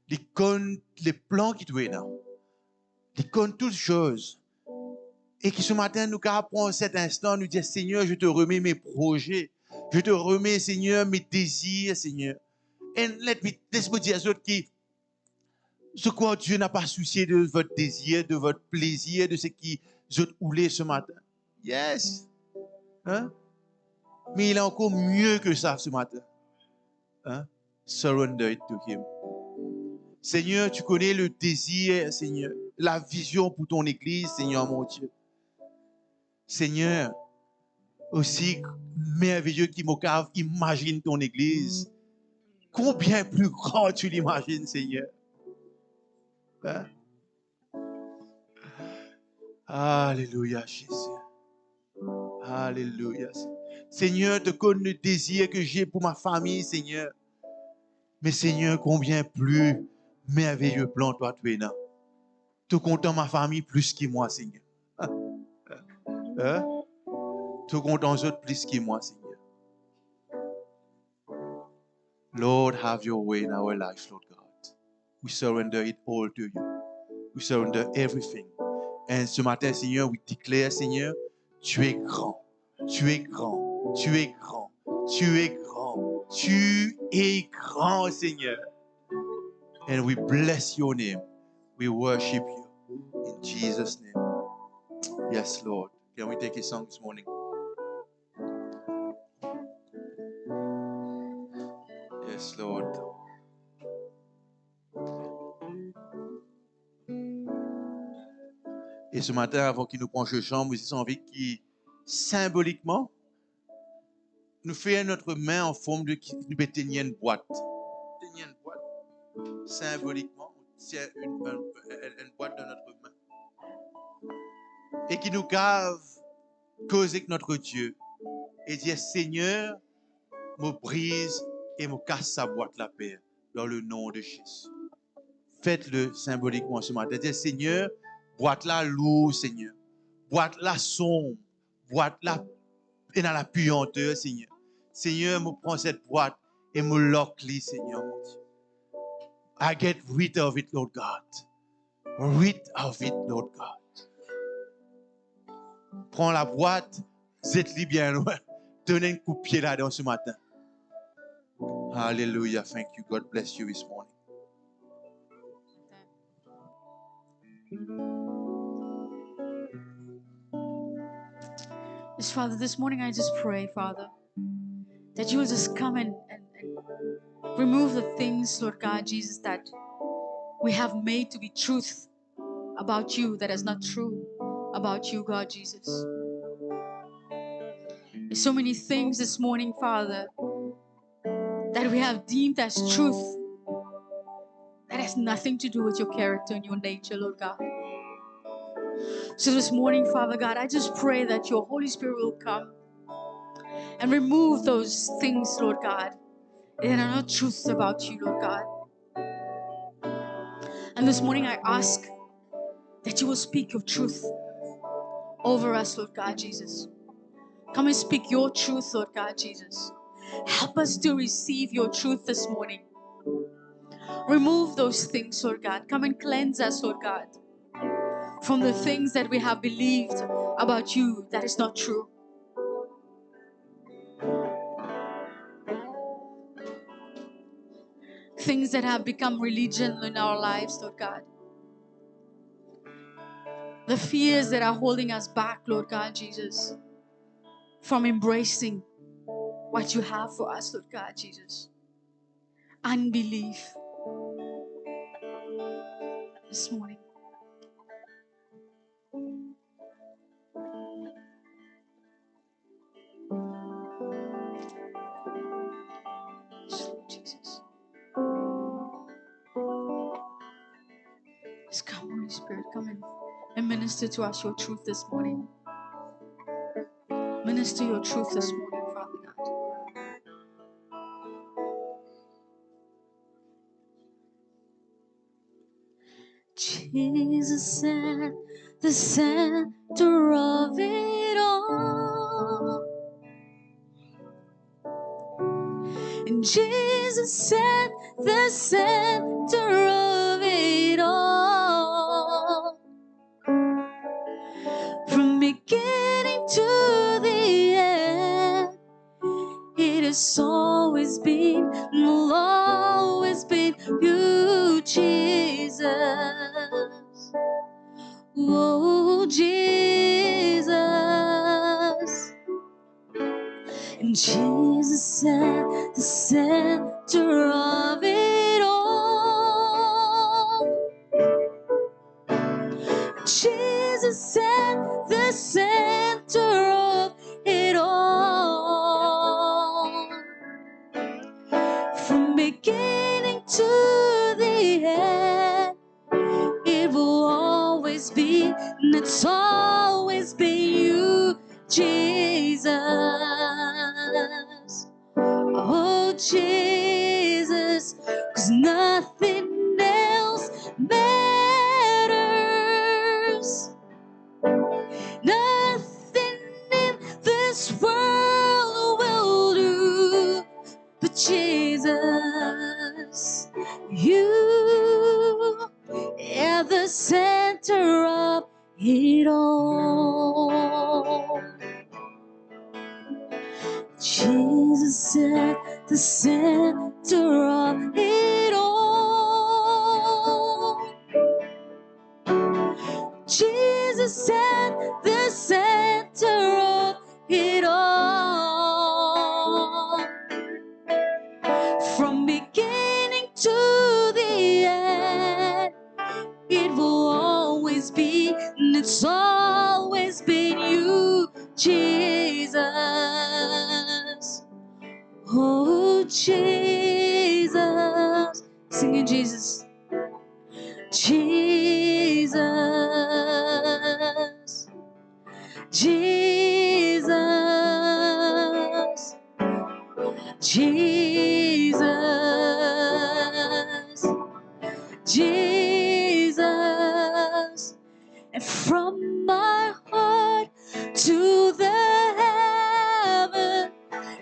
Il connaît les plans qui te là. Il connaît toutes choses. Et que ce matin, nous prendre cet instant, nous dire, Seigneur, je te remets mes projets. Je te remets, Seigneur, mes désirs, Seigneur. Et laisse-moi dire à ceux qui, ce quoi Dieu n'a pas soucié de votre désir, de votre plaisir, de ce qui vous roulez ce matin. Yes. Hein? Mais il est encore mieux que ça ce matin. Hein? Surrender it to him. Seigneur, tu connais le désir, Seigneur, la vision pour ton église, Seigneur, mon Dieu. Seigneur, aussi merveilleux qui m'ocave, imagine ton église. Combien plus grand tu l'imagines, Seigneur. Hein? Alléluia, Jésus. Alléluia. Seigneur, tu connais le désir que j'ai pour ma famille, Seigneur. Mais Seigneur, combien plus merveilleux plan toi tu es là. Tu content ma famille plus que moi, Seigneur. Hein? Tu content les autres plus que moi, Seigneur. Lord, have your way in our life, Lord God. We surrender it all to you. We surrender everything. Et ce matin, Seigneur, we declare, Seigneur, tu es grand. Tu es grand. Tu es grand. Tu es grand. Tu es grand, Seigneur. And we bless your name. We worship you. In Jesus' name. Yes, Lord. Can we take a song this morning? Yes, Lord. Et ce matin, avant qu'il nous prenne le chant, nous avons envie qui, symboliquement, nous faisons notre main en forme de nous tenir une boîte. Tenir une boîte. Symboliquement, on tient une boîte dans notre main. Et qui nous cave causer avec notre Dieu. Et dire, Seigneur, me brise et me casse sa boîte la paix dans le nom de Jésus. Faites-le symboliquement ce matin. Dire, Seigneur, boîte la lourde, Seigneur. Boîte la sombre. Boîte la et dans la puanteur, Seigneur. Seigneur, me prends cette boîte et me lock-li, Seigneur, mon Dieu. I get rid of it, Lord God. Rid of it, Lord God. Prends la boîte, zette-li bien loin. Donnez un coup de pied là-dedans ce matin. Hallelujah. Thank you. God bless you this morning.
Yes, Father, this morning I just pray, Father, that you will just come and remove the things, Lord God, Jesus, that we have made to be truth about you that is not true about you, God, Jesus. There's so many things this morning, Father, that we have deemed as truth that has nothing to do with your character and your nature, Lord God. So this morning, Father God, I just pray that your Holy Spirit will come and remove those things, Lord God, that are not truths about you, Lord God. And this morning I ask that you will speak your truth over us, Lord God Jesus. Come and speak your truth, Lord God Jesus. Help us to receive your truth this morning. Remove those things, Lord God. Come and cleanse us, Lord God, from the things that we have believed about you that is not true. Things that have become religion in our lives, Lord God. The fears that are holding us back, Lord God Jesus, from embracing what you have for us, Lord God Jesus. Unbelief. This morning. Jesus. Just come, Holy Spirit, come and minister to us your truth this morning. Minister your truth this morning, Father God. Jesus at the center of it all. And Jesus at the center of it all. From beginning to the end, it has always been, will always be you, Jesus. Oh, Jesus. And Jesus at the center of it all. Jesus at the center of it all. From beginning to the end, it will always be, and it's always been you, Jesus. Oh, Jesus, 'cause nothing else matters. Nothing in this world will do, but Jesus, you are the center of it all. Jesus at the center of it all. Jesus at the center of it all. From beginning to the end, it will always be, and it's always been you, Jesus. Jesus. Singing Jesus. Jesus. Jesus. Jesus. Jesus. And from my heart to the heaven,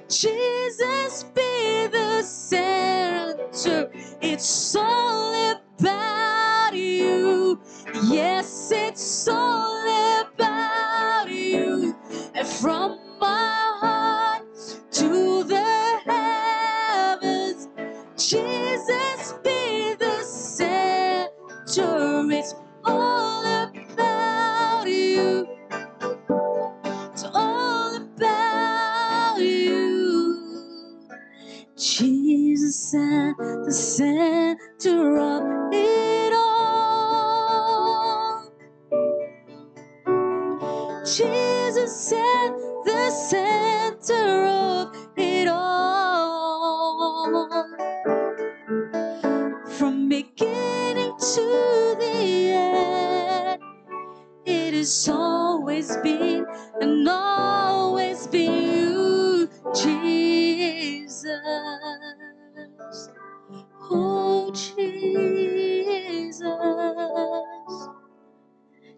Jesus be the center. It's all about you. Yes, it's all about you. And from my heart to the heavens, Jesus be the center. It's all about you. It's all about you. Jesus at the center of it all. Jesus at the center of it all. From beginning to the end, it has always been and always be you, Jesus. Oh, Jesus.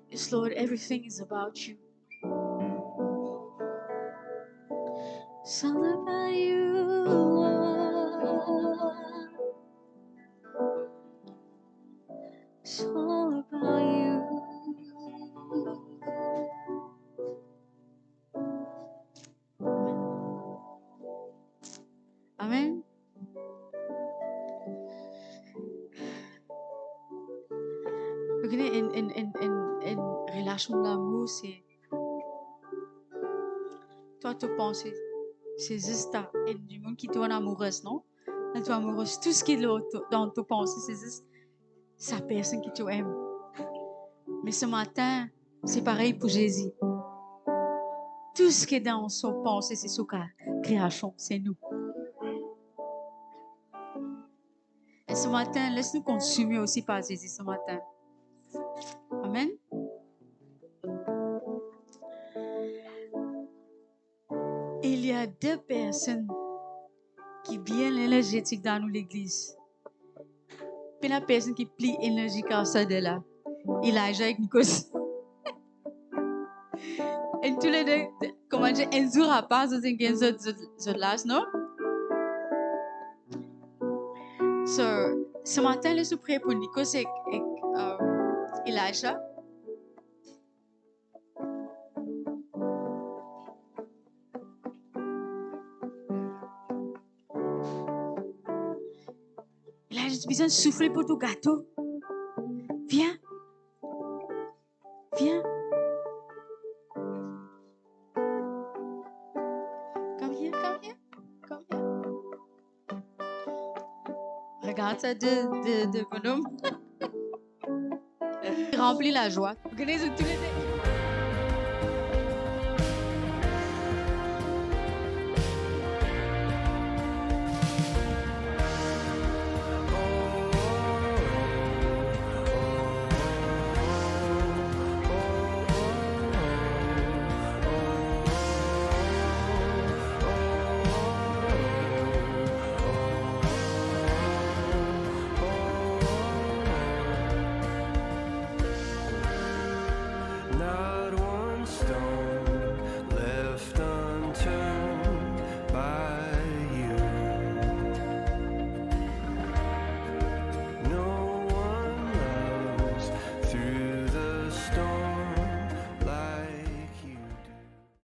Yes, Lord, everything is about you. It's all about you, Lord. It's all about you. Amen. Vous connaissez, une relation d'amour, c'est toi, tu penses, c'est juste du monde qui est amoureuse, non? Quand tu es amoureuse, tout ce qui est dans ton pensée, c'est juste sa personne qui tu aimes. Mais ce matin, c'est pareil pour Jésus. Tout ce qui est dans son pensée, c'est sa création, c'est nous. Et ce matin, laisse-nous consumer aussi par Jésus ce matin. Amen. Il y a deux personnes qui sont bien énergétiques dans nous, l'église. Puis la personne qui plie énergique à ça de là. Elijah et Nikos. Et tous les deux, comment dire, un jour à part, c'est un là, non? So, ce matin, laisse-nous prier pour Nikos et Elijah. Elijah, tu as besoin de souffler pour ton gâteau. Viens. Viens. Come here, come here, come here. Regarde ça de bonhomme. Remplis la joie. Vous connaissez tous les deux.